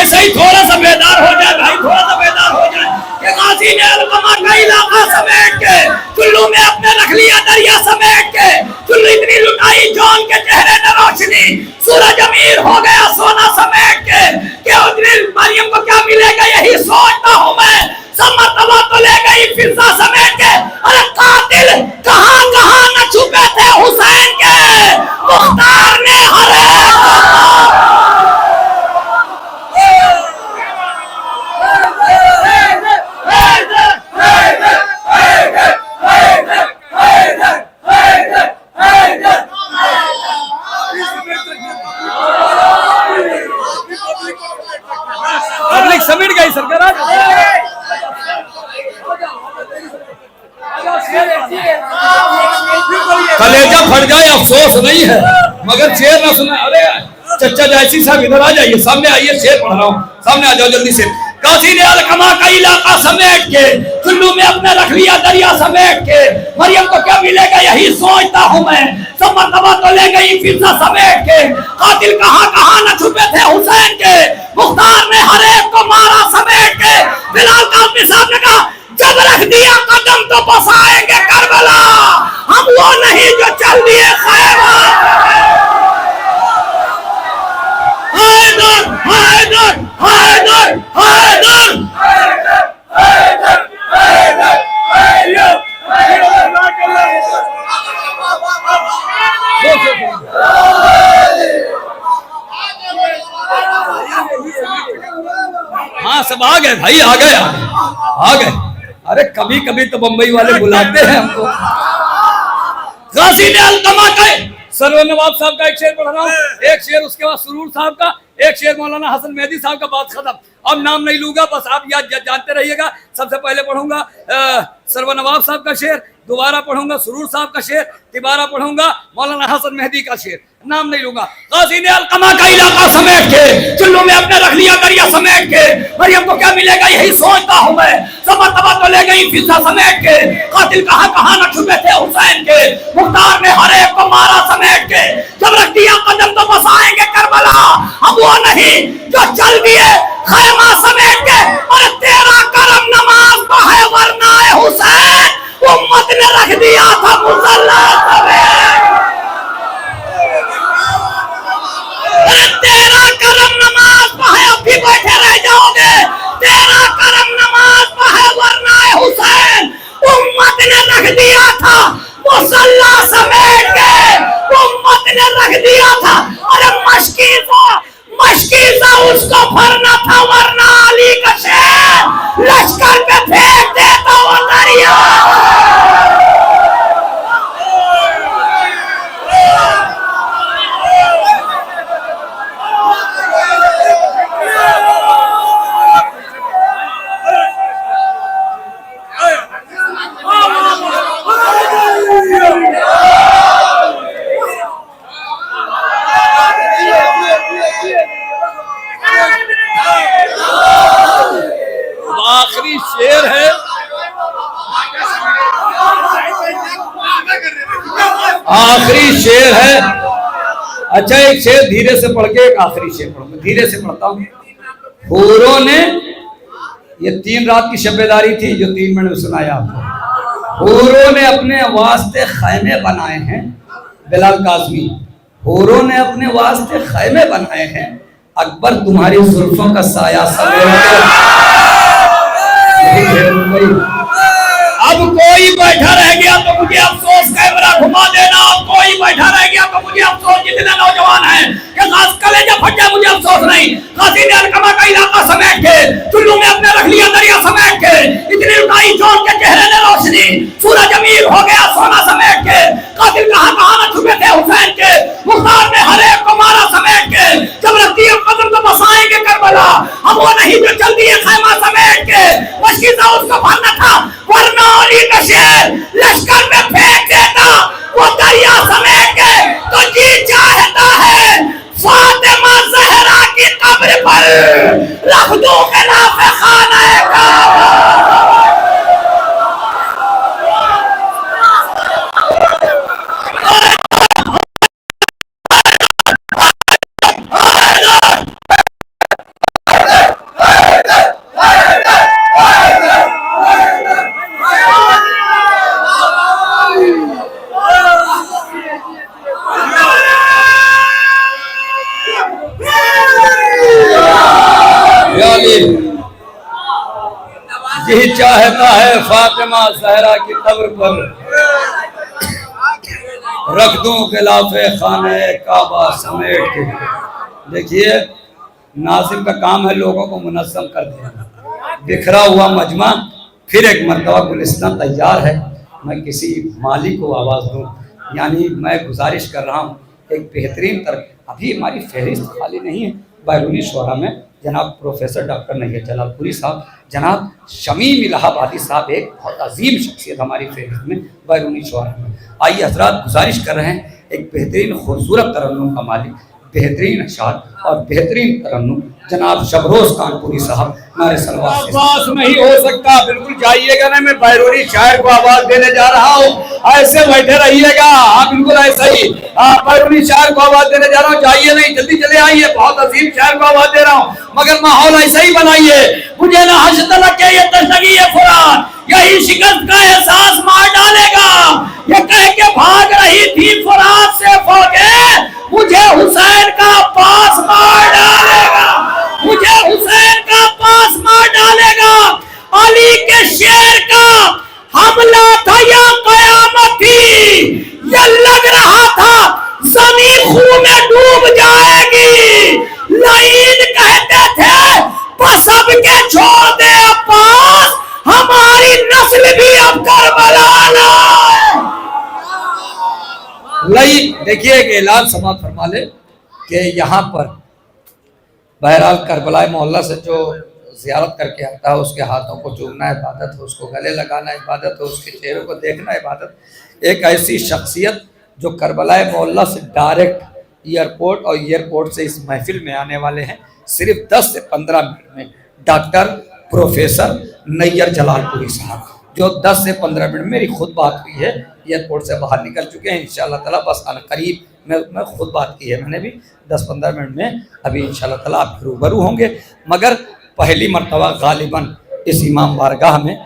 ऐसा ही थोड़ा सा बेदार हो जाए भाई, थोड़ा सा बेदार हो जाए। गाजी ने अलकमा का इलाका समेट के चुल्लू में अपने रख लिया दरिया समेट के। चुल्लू इतनी लुटाई जौन के चेहरे में रोशनी, सूरज अमीर हो गया सोना समेट के। क्या मरियम को क्या मिलेगा यही सोचता हूँ मैं, सब मर्तबा तो ले गई फिजा समेट के। अरे कातिल कहाँ कहाँ न छुपे थे हुसैन के, मुख्तार ने हरे पब्लिक समेट गई सरकार। कलेजा फट जाए अफसोस नहीं है, मगर शेर ना सुना। अरे चचा जैसी साहब इधर आ जाइए, सामने आइए, शेर पढ़ रहा हूँ, सामने आ जाओ जल्दी से। गाजी ने अलकमा का इलाका समेट के चुल्लू में अपने रख लिया दरिया समेट के। मरियम को क्या मिलेगा यही सोचता हूँ मैं, सब मर्तबा तो ले गई फिजा समेट के। कातिल कहाँ कहाँ न छुपे थे हुसैन के, मुख्तार ने हर एक को मारा समेट के। बिलाल कासमी साहब ने कहा जब रख दिया कदम तो बस आएंगे करबला, हम वो नहीं जो चल दिए खैबर। हैदर हैदर हैदर हैदर हाँ सब आ गए भाई, आ गए आ गए। अरे कभी कभी तो बंबई वाले बुलाते हैं हमको। गाजी ने अलकमा का सरवर नवाब साहब का एक शेर पढ़ रहा हूँ, एक शेर उसके बाद सुरूर साहब का, एक शेर मौलाना हसन मेहदी साहब का, बात खत्म। अब नाम नहीं लूंगा, बस आप याद जानते रहिएगा। सबसे पहले पढ़ूंगा सरवर नवाब साहब का शेर, दोबारा पढ़ूंगा सुरूर साहब का शेर, तिबारा पढ़ूंगा मौलाना हसन मेहदी का शेर, नाम नहीं लूंगा। गाजी ने अलकमा का इलाका समेट के चुल्लू में अपने रख लिया दरिया समेट के। मरियम को क्या मिलेगा यही सोचता हूँ मैं, सब मर्तबा तो ले गई फिजा समेट के। कातिल कहाँ कहाँ न छुपे थे हुसैन के, मुख्तार ने हर एक को मारा समेट के। जब रख दिया कदम तो बस आएंगे करबला, हम वो नहीं जो चल दिए खैमा समेट के। और तेरा करम नमाज तो है वरना हुसैन, उम्मत ने रख दिया था मुसल्ला समेट। तेरा करम नमाज तो है, अब भी बैठे रह जाओगे। तेरा करम नमाज तो है वरना हुसैन, उम्मत ने रख दिया था मुसल्ला समेट के। उम्मत ने रख दिया था। अरे मशकीज़ा उसको भरना था वरना अली का शेर लश्कर पे फेंक देता वो दरिया। आखिरी शेर है। अच्छा, एक शेर धीरे से पढ़ के एक आखिरी शेर पढ़ूंगा, धीरे से पढ़ता हूँ। हूरों ने, ये 3 रात की शबेदारी थी जो 3 मिनट में सुनाया आपको। हूरों ने अपने वास्ते खैमे बनाए हैं, बिलाल काज़मी, हूरों ने अपने वास्ते खैमे बनाए हैं, अकबर तुम्हारी जुल्फों का साया समेट। अब कोई बैठा रह गया तो मुझे अफसोस, कैमरा घुमा देना। कोई बैठा रह गया तो मुझे अफसोस, जितने नौजवान हैं कि कलेजा फट जाए मुझे अफसोस नहीं। काशी ने अलकमा का इलाका समेट के, चुल्लू में अपने रख लिया दरिया समेट के, इतनी लुटाई जोड़ के चेहरे ने रोशनी, सूरज अमीर हो गया सोना समेट के। कातिल कहां कहां न छुपे थे हुसैन के, मुख्तार ने हर एक को मारा समेट के। जब रखती है कदम तो बसाएंगे करबला, हम वो नहीं जो चल दिए खैमा समेट के। मशीदा उसको भरना था, वरना अली का शेर लश्कर में फेंक देता वो दरिया समेट के। तो जी चाहता है फातिमा ज़हरा की कब्र पर रख दूं खिलाफ खाना काबा। जी चाहता है फातिमा ज़हरा की कब्र पर रख दूं खिलाफे खाने काबा समेट के। देखिए, नाज़िम का काम है लोगों को मुनज़्ज़म कर देना। बिखरा हुआ मजमा फिर एक मरतबा गुलिस्तान तैयार है। मैं किसी माली को आवाज़ दूं, यानी मैं गुजारिश कर रहा हूँ एक बेहतरीन तरह। अभी हमारी फहरिस्त खाली नहीं है। बैरूनी शुरा में जनाब प्रोफेसर डॉक्टर नैयर जलालपुरी साहब, जनाब शमीम इलाहाबादी साहब, एक बहुत अजीम शख्सियत हमारी फहरिस्त में बैरूनी शुरा में। आइए हजरात, गुजारिश कर रहे हैं एक बेहतरीन खूबसूरत तरन्नुम का मालिक, बेहतरीन अशार और बेहतरीन तरन्नुम जनाब शबरोज कानपुरी साहब हमारे सलवास में ही हो सकता। बिल्कुल जाइएगा ना, मैं बैरूनी शायर को आवाज देने जा रहा हूँ, ऐसे बैठे रहिएगा। हाँ बिल्कुल ऐसा ही, बैरूनी शायर को आवाज देने जा रहा हूँ। जाइए नहीं, जल्दी चले आइए, बहुत अजीम शायर को आवाज दे रहा हूँ, मगर माहौल ऐसा ही बनाइए। मुझे ना हश्र लगे ये तशगी फुरान, यही शिकस्त का एहसास मार डालेगा। ये कह के भाग रही थी फुरात से फौजे, मुझे हुसैन का पास मार डालेगा, मुझे हुसैन का पास मार डालेगा। अली के शेर का हमला था या कयामत थी, ये लग रहा था जमीन खून में डूब जाएगी। लाइन कहते थे बस अब के छोड़ दे अब्बास, हमारी नस्ल भी अब करबला लाए। देखिए एक ऐलान समाप्त फरमा ले कि यहाँ पर बहरहाल करबला मोहल्ला से जो ज़ियारत करके आता है उसके हाथों को चूमना इबादत है, उसको गले लगाना इबादत है, उसके चेहरे को देखना इबादत। एक ऐसी शख्सियत जो करबला मोहल्ला से डायरेक्ट एयरपोर्ट और एयरपोर्ट से इस महफिल में आने वाले हैं सिर्फ 10 से 15 मिनट में, डॉक्टर प्रोफेसर नैयर जलालपुरी साहब, जो 10 से 15 मिनट मेरी खुद बात हुई है, एयरपोर्ट से बाहर निकल चुके हैं इंशाअल्लाह ताला। बस करीब मैं खुद बात की है मैंने भी, 10-15 मिनट में अभी इंशाअल्लाह ताला आप रूबरू होंगे। मगर पहली मरतबा गालिबन इस इमाम बारगाह में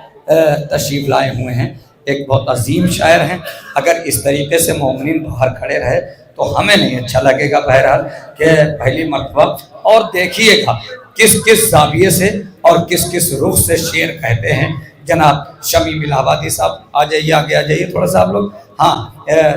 तशरीफ़ लाए हुए हैं एक बहुत अजीम शायर हैं। अगर इस तरीके से मोमिनीन बाहर खड़े रहे तो हमें नहीं अच्छा लगेगा बहरहाल कि पहली मरतबा। और देखिएगा किस किस जाविये से और किस किस रुख से शेर कहते हैं। जनाब शमीम इलाहाबादी साहब आ जाइए, आगे आ जाइए थोड़ा सा आप लोग। हाँ,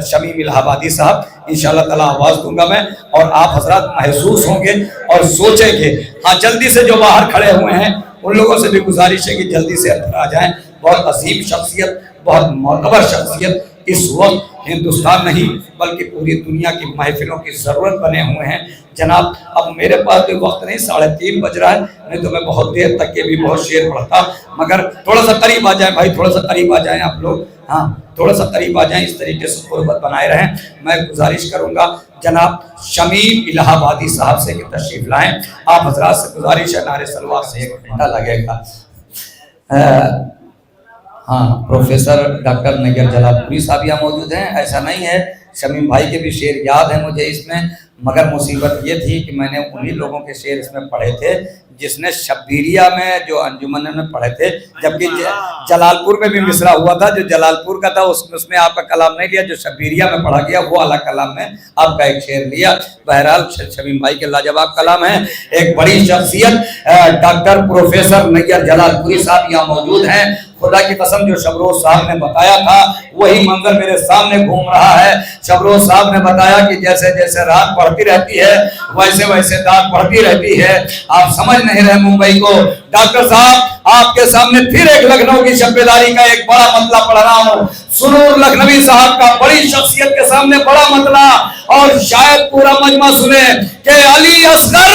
शमीम इलाहाबादी साहब इंशाअल्लाह ताला आवाज़ दूंगा मैं और आप हजरात महसूस होंगे और सोचेंगे। हाँ, जल्दी से जो बाहर खड़े हुए हैं उन लोगों से भी गुजारिश है कि जल्दी से अंदर आ जाएं। बहुत अजीम शख्सियत, बहुत मोतबर शख्सियत इस वक्त हिंदुस्तान नहीं बल्कि पूरी दुनिया की महफिलों की ज़रूरत बने हुए हैं। जनाब अब मेरे पास भी वक्त नहीं, 3:30 बज रहा है, नहीं तो मैं बहुत देर तक के भी बहुत शेर पढ़ता। मगर थोड़ा सा करीब आ जाए भाई, थोड़ा सा करीब आ जाएं आप लोग। हाँ, थोड़ा सा करीब आ जाएं, इस तरीके से क़ुर्बत बनाए रहें। मैं गुजारिश करूँगा जनाब शमीम इलाहाबादी साहब से कि तशरीफ़ लाएँ। आप हजरात से गुजारिश है, नारे सलवात से 1 घंटा लगेगा। हाँ, प्रोफेसर डॉक्टर नैयर जलालपुरी साहब यहाँ मौजूद हैं। ऐसा नहीं है, शमीम भाई के भी शेर याद है मुझे इसमें, मगर मुसीबत ये थी कि मैंने उन्हीं लोगों के शेर इसमें पढ़े थे जिसने शब्बीरिया में जो अंजुमन में पढ़े थे, जबकि जलालपुर में भी मिसरा हुआ था। जो जलालपुर का था उसमें आपका कलाम नहीं लिया, जो शब्बीरिया में पढ़ा गया वो अलग कलाम में आपका एक शेर लिया। बहरहाल शमीम भाई के लाजवाब कलाम है। एक बड़ी शख्सियत डॉक्टर प्रोफेसर नैयर जलालपुरी साहब यहाँ मौजूद हैं। खुदा की कसम जो शबरोज साहब ने बताया था वही मंजर मेरे सामने घूम रहा है। शबरोज साहब ने बताया कि जैसे जैसे रात बढ़ती रहती है वैसे वैसे दांत बढ़ती रहती है। आप समझ नहीं रहे मुंबई को। डॉक्टर साहब, आपके सामने फिर एक लखनऊ की शब्बेदारी का एक बड़ा मतला पढ़ रहा हूँ। सुरूर लखनवी साहब का बड़ी शख्सियत के सामने बड़ा मतला, और शायद पूरा मजमा सुने कि अली असगर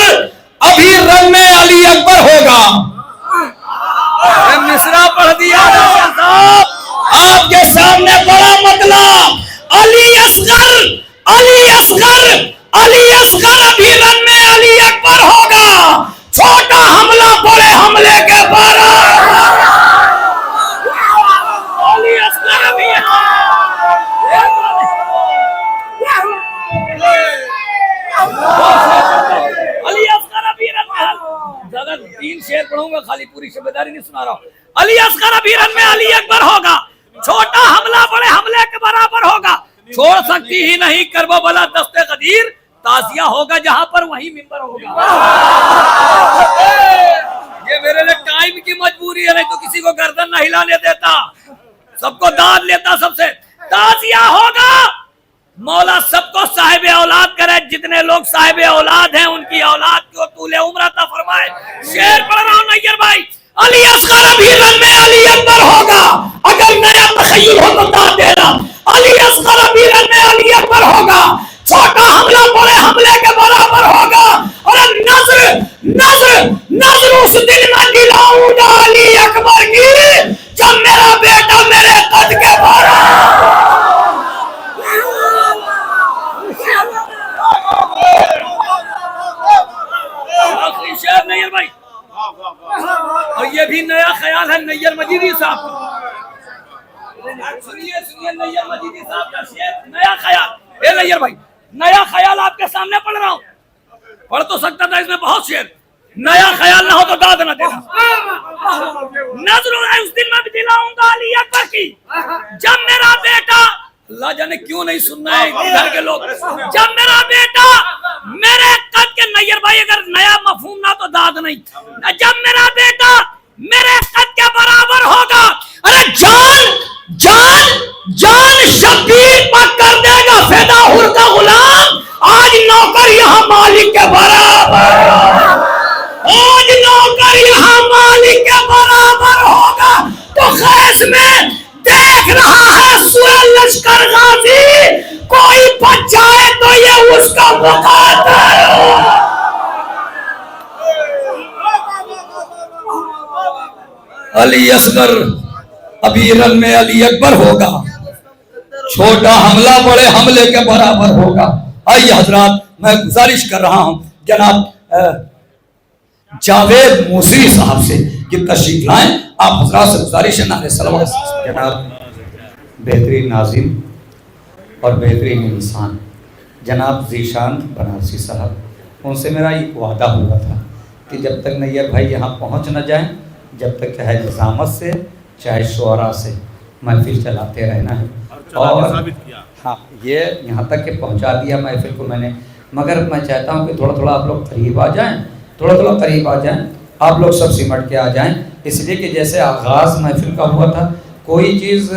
अभी रन में अली अकबर होगा। मिसरा पढ़ दिया साहब, आपके सामने बड़ा मतला, अली असगर अभी रन में अली अकबर होगा। छोटा हमला बड़े हमले के बराबर। अली असगर अभी ज्यादा 3 शेर पढ़ूंगा, खाली पूरी शब्दारी नहीं सुना रहा हूँ। अली असगर अभी रन में अली अकबर होगा। छोटा हमला बड़े हमले के बराबर होगा। छोड़ सकती ही नहीं करबो भला दस्ते कदीर, ताजिया होगा जहां पर वहीं मिंबर होगा। ये मेरे लिए टाइम की मजबूरी है, नहीं तो किसी को गर्दन न हिलाने देता, सबको दाद लेता। सबसे ताजिया होगा। मौला सबको साहिब औलाद करे। जितने लोग साहिब औलाद हैं उनकी औलाद को तूले उम्र अता फरमाए। शेर पढ़ रहा हूं नैयर भाई। अली असगर अभी रन में अली अकबर होगा। अगर नया तखय्युल हो तो दाद देना। अली असगर अभी रन में अली अकबर होगा। छोटा हमला बड़े हमले के बराबर होगा। और नजर उस दिन मैं दिलाऊंगा अली अकबर की जब मेरा बेटा मेरे कद के बराबर। आखिरी शेर नैयर भाई, और ये भी नया ख्याल है नैयर मजीदी साहब। सुनिए नैयर मजीदी साहब का शेर, नया ख्याल। ए नैयर भाई, नया ख्याल आपके सामने पढ़ रहा हूँ। पढ़ तो सकता था इसमें बहुत शेर, नया ख्याल ना हो तो दाद न देना। नजर उस दिन मैं भी दिलाऊंगा अली अकबर की जब मेरा बेटा, अल्लाह जाने क्यों नहीं सुनना है इधर के लोग, जब मेरा बेटा मेरे कद के, नैयर भाई अगर नया मफहूम ना तो दाद नहीं, जब मेरा बेटा मेरे कद के बराबर होगा। अरे जान शब्बीर पर कर देगा फिदा हुर का गुलाम। आज नौकर यहाँ मालिक के बराबर, आज नौकर यहाँ मालिक के बराबर होगा। तो खैस में देख रहा है सूरज लश्कर गाजी, कोई बच जाए तो ये उसका मुकादर। अली असगर अभी रन में अली अकबर होगा। छोटा हमला बड़े हमले के बराबर होगा। आइए हजरात, मैं गुजारिश कर रहा हूं जनाब जावेद मूसरी साहब से कि तशरीफ लाएं। आप हजरात से गुजारिश है नारे सलावत। जनाब बेहतरीन नाज़िम और बेहतरीन इंसान जनाब ज़ीशान बनारसी साहब, उनसे मेरा एक वादा हुआ था कि जब तक नैयर भाई यहाँ पहुँच न जाएं, जब तक चाहे निज़ामत से चाहे शुअरा से महफिल चलाते रहना है। और हाँ, ये यहाँ तक के पहुँचा दिया महफिल को मैंने, मगर मैं चाहता हूँ कि थोड़ा थोड़ा आप लोग करीब आ जाएं, थोड़ा थोड़ा करीब आ जाएं, आप लोग सब सिमट के आ जाएं। इसलिए कि जैसे आगाज़ महफिल का हुआ था, कोई चीज़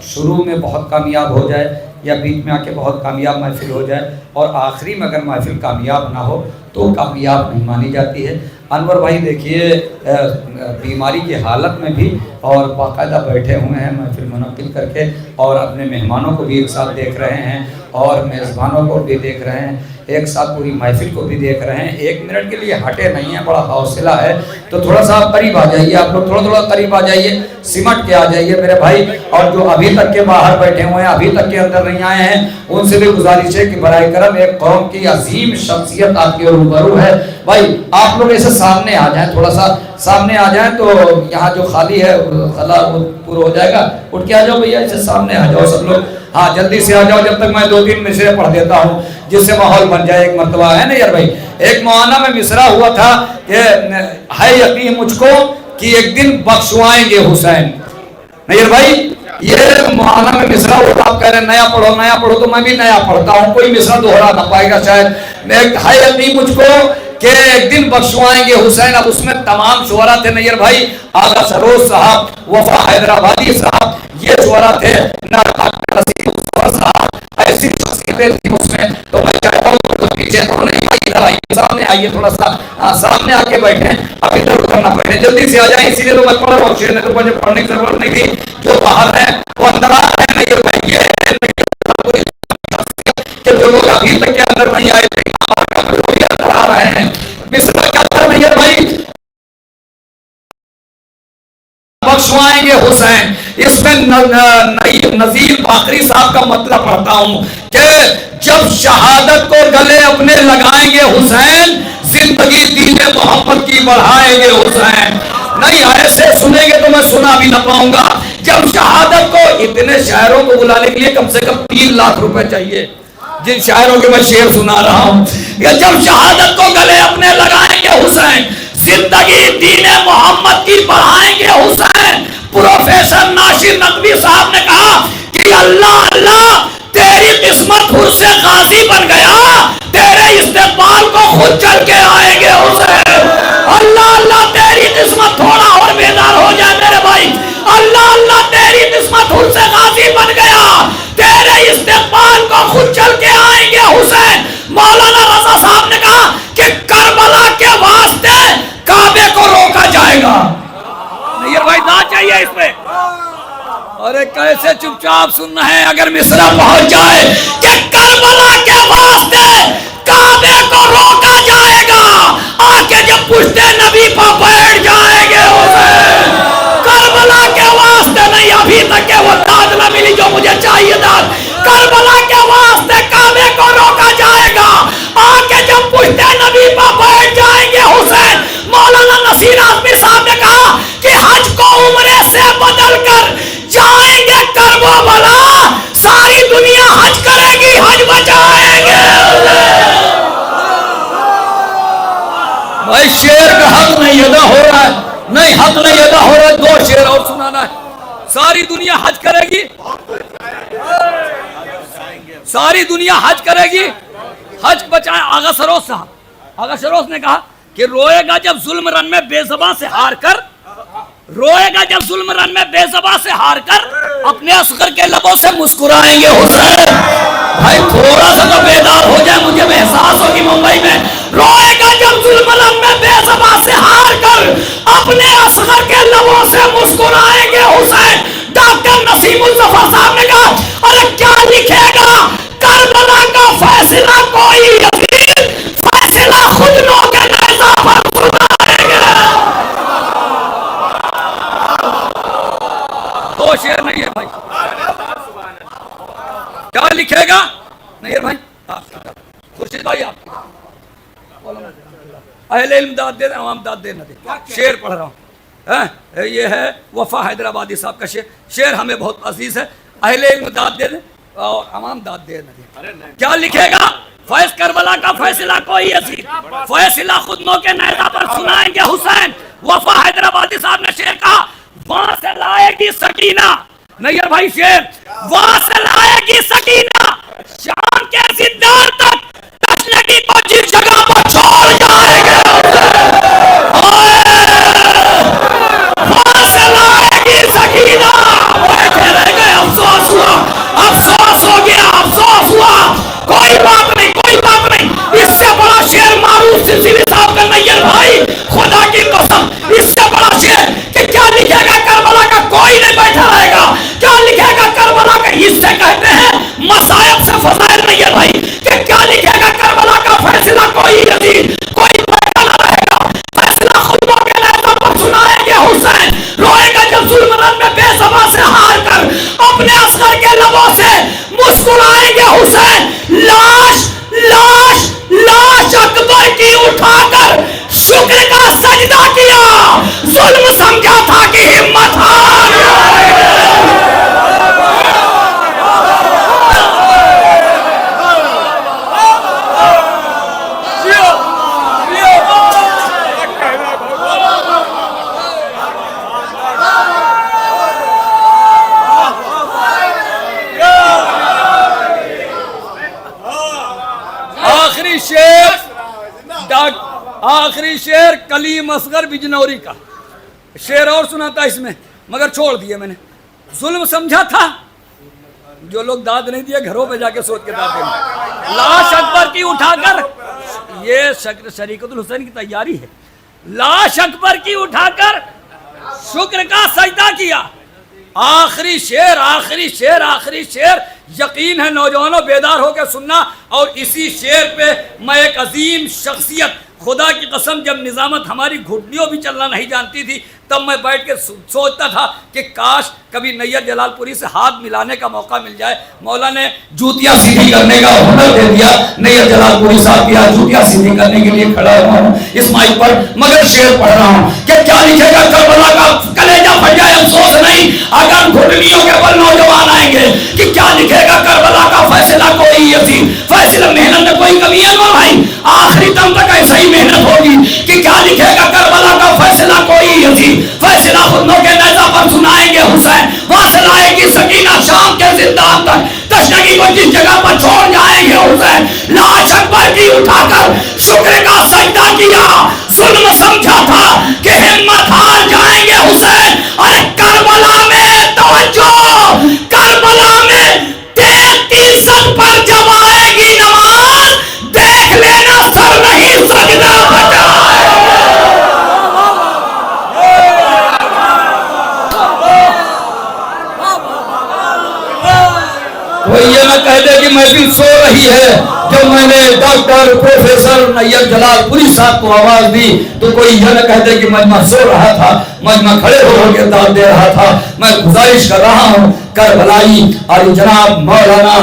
शुरू में बहुत कामयाब हो जाए या बीच में आके बहुत कामयाब महफिल हो जाए और आखिरी में अगर महफिल कामयाब ना हो तो कामयाब नहीं मानी जाती है। अनवर भाई देखिए बीमारी की हालत में भी और बाकायदा बैठे हुए हैं महफिल मुनक्किद करके, और अपने मेहमानों को भी एक साथ देख रहे हैं और मेज़बानों को भी देख रहे हैं, एक साथ पूरी महफिल को भी देख रहे हैं। 1 मिनट के लिए हटे नहीं है, बड़ा हौसला है। तो थोड़ा सा आप करीब आ जाइए, आप लोग थोड़ा थोड़ा करीब आ जाइए, सिमट के आ जाइए मेरे भाई। और जो अभी तक के बाहर बैठे हुए हैं, अभी तक के अंदर नहीं आए हैं, उनसे भी गुजारिश है कि बराए करम एक कौम की अजीम शख्सियत आपके रूबरू है भाई, आप लोग ऐसे सामने आ जाए, थोड़ा सा सामने आ जाए तो यहाँ जो खाली है खला वो पूरा हो जाएगा। उठ के आ जाओ भैया, इसे सामने आ जाओ सब लोग। हाँ जल्दी से आ जाओ, जब तक मैं 2-3 मिसरे पढ़ देता हूँ जिससे माहौल बन जाए। एक मरतबा है ना यार भाई, एक मुआना में मिसरा हुआ था कि है यकीन मुझको कि एक दिन बख्शवाएंगे हुसैन। नहीं भाई, ये मुआना में मिसरा हुआ, आप कह रहे नया पढ़ो तो मैं भी नया पढ़ता हूँ, कोई मिसरा दोहरा ना पाएगा शायद। है यकीन मुझको कि एक दिन बख्शवाएंगे हुसैन। अब उसमें तमाम शुअरा थे नैयर भाई, आगा सरोज साहब, वफा हैदराबादी साहब, ये शुअरा थे, साहब, ऐसी शख्सियतें थी उसमें। तो मैं चाहता हूँ तो पीछे तो नहीं, इधर आइए, सामने आइए, थोड़ा सा सामने आके बैठे, अब इधर उधर ना बैठे, जल्दी से आ जाए। इसीलिए तो मैं पढ़ रहा हूँ शेर, नहीं तो मुझे पढ़ने की जरूरत नहीं थी। जो बाहर है वो अंदर आ रहे हैं नैयर भाई, ये जो लोग अभी तक के अंदर नहीं आए थे अंदर आ रहे हैं। मिसरा क्या था नैयर भाई, बख्शवाएंगे हुसैन। इसमें नजीर बाकरी साहब का मतलब पढ़ता हूं कि जब शहादत को गले अपने लगाएंगे हुसैन, जिंदगी दीने मोहम्मद की बढ़ाएंगे हुसैन। नहीं ऐसे सुनेंगे तो मैं सुना भी ना पाऊंगा। जब शहादत को, इतने शायरों को बुलाने के लिए कम से कम 3 लाख रुपए चाहिए, जिन शायरों के मैं शेर सुना रहा हूं। जब शहादत को गले अपने लगाएंगे हुसैन, जिंदगी दीने मोहम्मद की बढ़ाएंगे हुसैन। प्रोफेसर नासिर नकवी साहब ने कहा कि अल्लाह अल्लाह तेरी किस्मत हुर्से गाजी बन गया, तेरे इस्तेमाल को खुद चल के आएंगे हुसैन। अल्लाह अल्लाह तेरी किस्मत, थोड़ा और बेदार हो जाए मेरे भाई। अल्लाह अल्लाह तेरी किस्मत हुर्से गाजी बन गया, तेरे इस्तेमाल को खुद चल के आएंगे हुसैन। मौलाना रजा साहब ने कहा कि करबला के वास्ते काबे को रोका जाएगा। नहीं भाई ना चाहिए इसमें, अरे कैसे चुपचाप सुन रहे हैं। अगर मिसरा पहुंच जाए कि करबला के वास्ते काबे को रोका जाएगा, आके जब पुश्ते नबी पर बैठ जाएंगे हुसैन। करबला के वास्ते नहीं, अभी तक के वो दाद न मिली जो मुझे चाहिए दाद। करबला के वास्ते काबे को रोका जाएगा, आके जब पुश्ते नबी पर बैठ जाएंगे हुसैन। मौलाना नसीर आजमी साहब ने कहा कि हज को उम्रे से बदल कर जाएंगे करबला, सारी दुनिया हज करेगी, हज बचाएंगे। भाई शेर का हक नहीं अदा हो रहा है, नहीं हक नहीं अदा हो रहा है, 2 शेर और सुनाना है। सारी दुनिया हज करेगी, सारी दुनिया हज करेगी, हज बचाए। आगा सरोज साहब, आगा सरोज ने कहा कि रोएगा जब जुल्म रन में बेज़बां से हार कर, रोएगा जब जुल्म रन में बेज़बां से हार कर, अपने असगर के लबों से मुस्कुराएंगे हुसैन। भाई थोड़ा सा तो बेदार हो जाए, मुझे एहसास हो कि मुंबई में रोएगा जब जुल्म रन में बेज़बां से हार कर, अपने असगर के लबों से मुस्कुराएंगे हुसैन। डॉक्टर नसीमुल जफर साहब ने कहा अरे क्या लिखेगा करबला का फैसला कोई यकीन, फैसला खुद लोग नेज़ा पर सुनाएंगे। 2 शेर नहीं है भाई, क्या लिखेगा नहीं है भाई। खुर्शीद भाई आप अहले इल्म दाद दे, आवाम दाद दे न दे। शेर पढ़ रहा हूँ, ये है वफा हैदराबादी साहब का शेर। शेर हमें बहुत अजीज है। अहले इल्म दाद दे दे और आवाम दाद दे न दे। क्या लिखेगा, फैस करबला का फैसला कोई अजीज, फैसला खुद के नेज़ा पर सुनाएंगे हुसैन। वफा हैदराबादी साहब ने शेर कहा, वहां से लाएगी सकीना। नहीं है भाई शेर, वहां से लाएगी सकीना, शाम के सिद्धार तक तशनगी को जिस जगह पर छोड़ जाएंगे वहां से लाएगी सकीना। बैठे रह गए, अफसोस हुआ, अफसोस हो गया, अफसोस हुआ। कोई बात नहीं, कोई बात नहीं। इससे बड़ा शेर मारूफ सिलसिले साहब का नहीं है भाई, खुदा की कसम। इससे बड़ा शेर कि क्या लिखेगा करबला का कोई नहीं बैठा रहेगा। क्या लिखेगा करबला का, इससे कहते हैं मसायब से फसाइल नहीं है भाई। कि क्या लिखेगा करबला का फैसला कोई यकीन, कोई बैठा ना रहेगा, फैसला खुद के नेज़ा पर सुनाएंगे हुसैन। रोएगा जब जुल्म रन में बेज़बां से हार कर, अपने असगर के लबों से मुस्कुराएंगे हुसैन। लाश लाश लाश अकबर की उठाकर शुक्र का आखिरी शेर कलीम असगर बिजनौरी का शेर और सुनाता इसमें, मगर छोड़ दिए मैंने। जुल्म समझा था, जो लोग दाद नहीं दिए घरों पे जाके सोच के दाद देंगे। लाश अकबर की उठाकर, ये शरीकतुल हुसैन की तैयारी है, लाश अकबर की उठाकर शुक्र का सजदा किया। आखिरी शेर, आखिरी शेर, आखिरी शेर। यकीन है नौजवानों बेदार होकर सुनना। और इसी शेर पे मैं एक अजीम शख्सियत, खुदा की कसम जब निजामत हमारी घुटनियों भी चलना नहीं जानती थी, तब मैं बैठ के सोचता था कि काश कभी नैयर जलालपुरी से हाथ मिलाने का मौका मिल जाए। मौला ने जूतियां सीधी करने का हुनर दे दिया। नैयर जलालपुरी साहब की आज जूतियां सीधी करने के लिए खड़ा हुआ हूँ इस माइक पर, मगर शेर पढ़ रहा हूँ कि क्या लिखेगा करबला का कलेजा फट जाए अफसोस नहीं अगर घुटनियों के बल नौजवान आएंगे। कि क्या लिखेगा करबला का फैसला कोई यतीम, फैसला मेहनत में कोई कमी है ना भाई, आखिरी दम तक ऐसा ही मेहनत होगी। कि क्या लिखेगा करबला का फैसला कोई यतीम, फैसला खुदों के नेज़ा पर सुनाएंगे हुसैन, वासल आएगी सकीना शाम के जिंदान तक, तशनगी को जिस जगह पर छोड़ जाएंगे हुसैन। लाश अकबर की उठाकर शुक्र का सजदा किया। जुल्म समझा था कि हिम्मत हार जाएंगे हुसैन। अरे करबला में तवज्जो, करबला में 33 पर जब आएगी नमाज, देख लेना सर नहीं सजदा बजाए। कोई ये ना कह दे कि महफिल सो रही है। जब मैंने डॉक्टर प्रोफेसर नैयर जलालपुरी साहब को आवाज दी तो कोई यह न कह दे कि मजमा सो रहा था, मजमा खड़े होकर दाद दे रहा था। मैं गुजारिश कर रहा हूँ करबलाई और जनाब मौलाना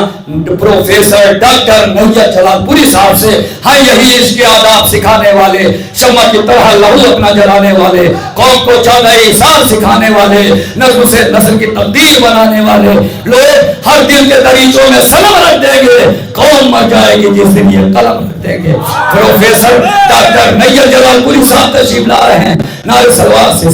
प्रोफेसर डॉक्टर नैयर जलालपुरी साहब से, हाँ यही इसके आदाब सिखाने वाले, शम्मा की तरह लहू अपना जलाने वाले, कौम को 14 साल सिखाने वाले, नस्ल से नस्ल की तब्दील बनाने वाले लोग हर दिल के दरीचों में सनम रख देंगे, कौम मर जाएगी जिस दिन ये कलम रख देंगे। प्रोफेसर डॉक्टर नैयर जलालपुरी साहब तशरीफ ला रहे हैं, नारे सलवार से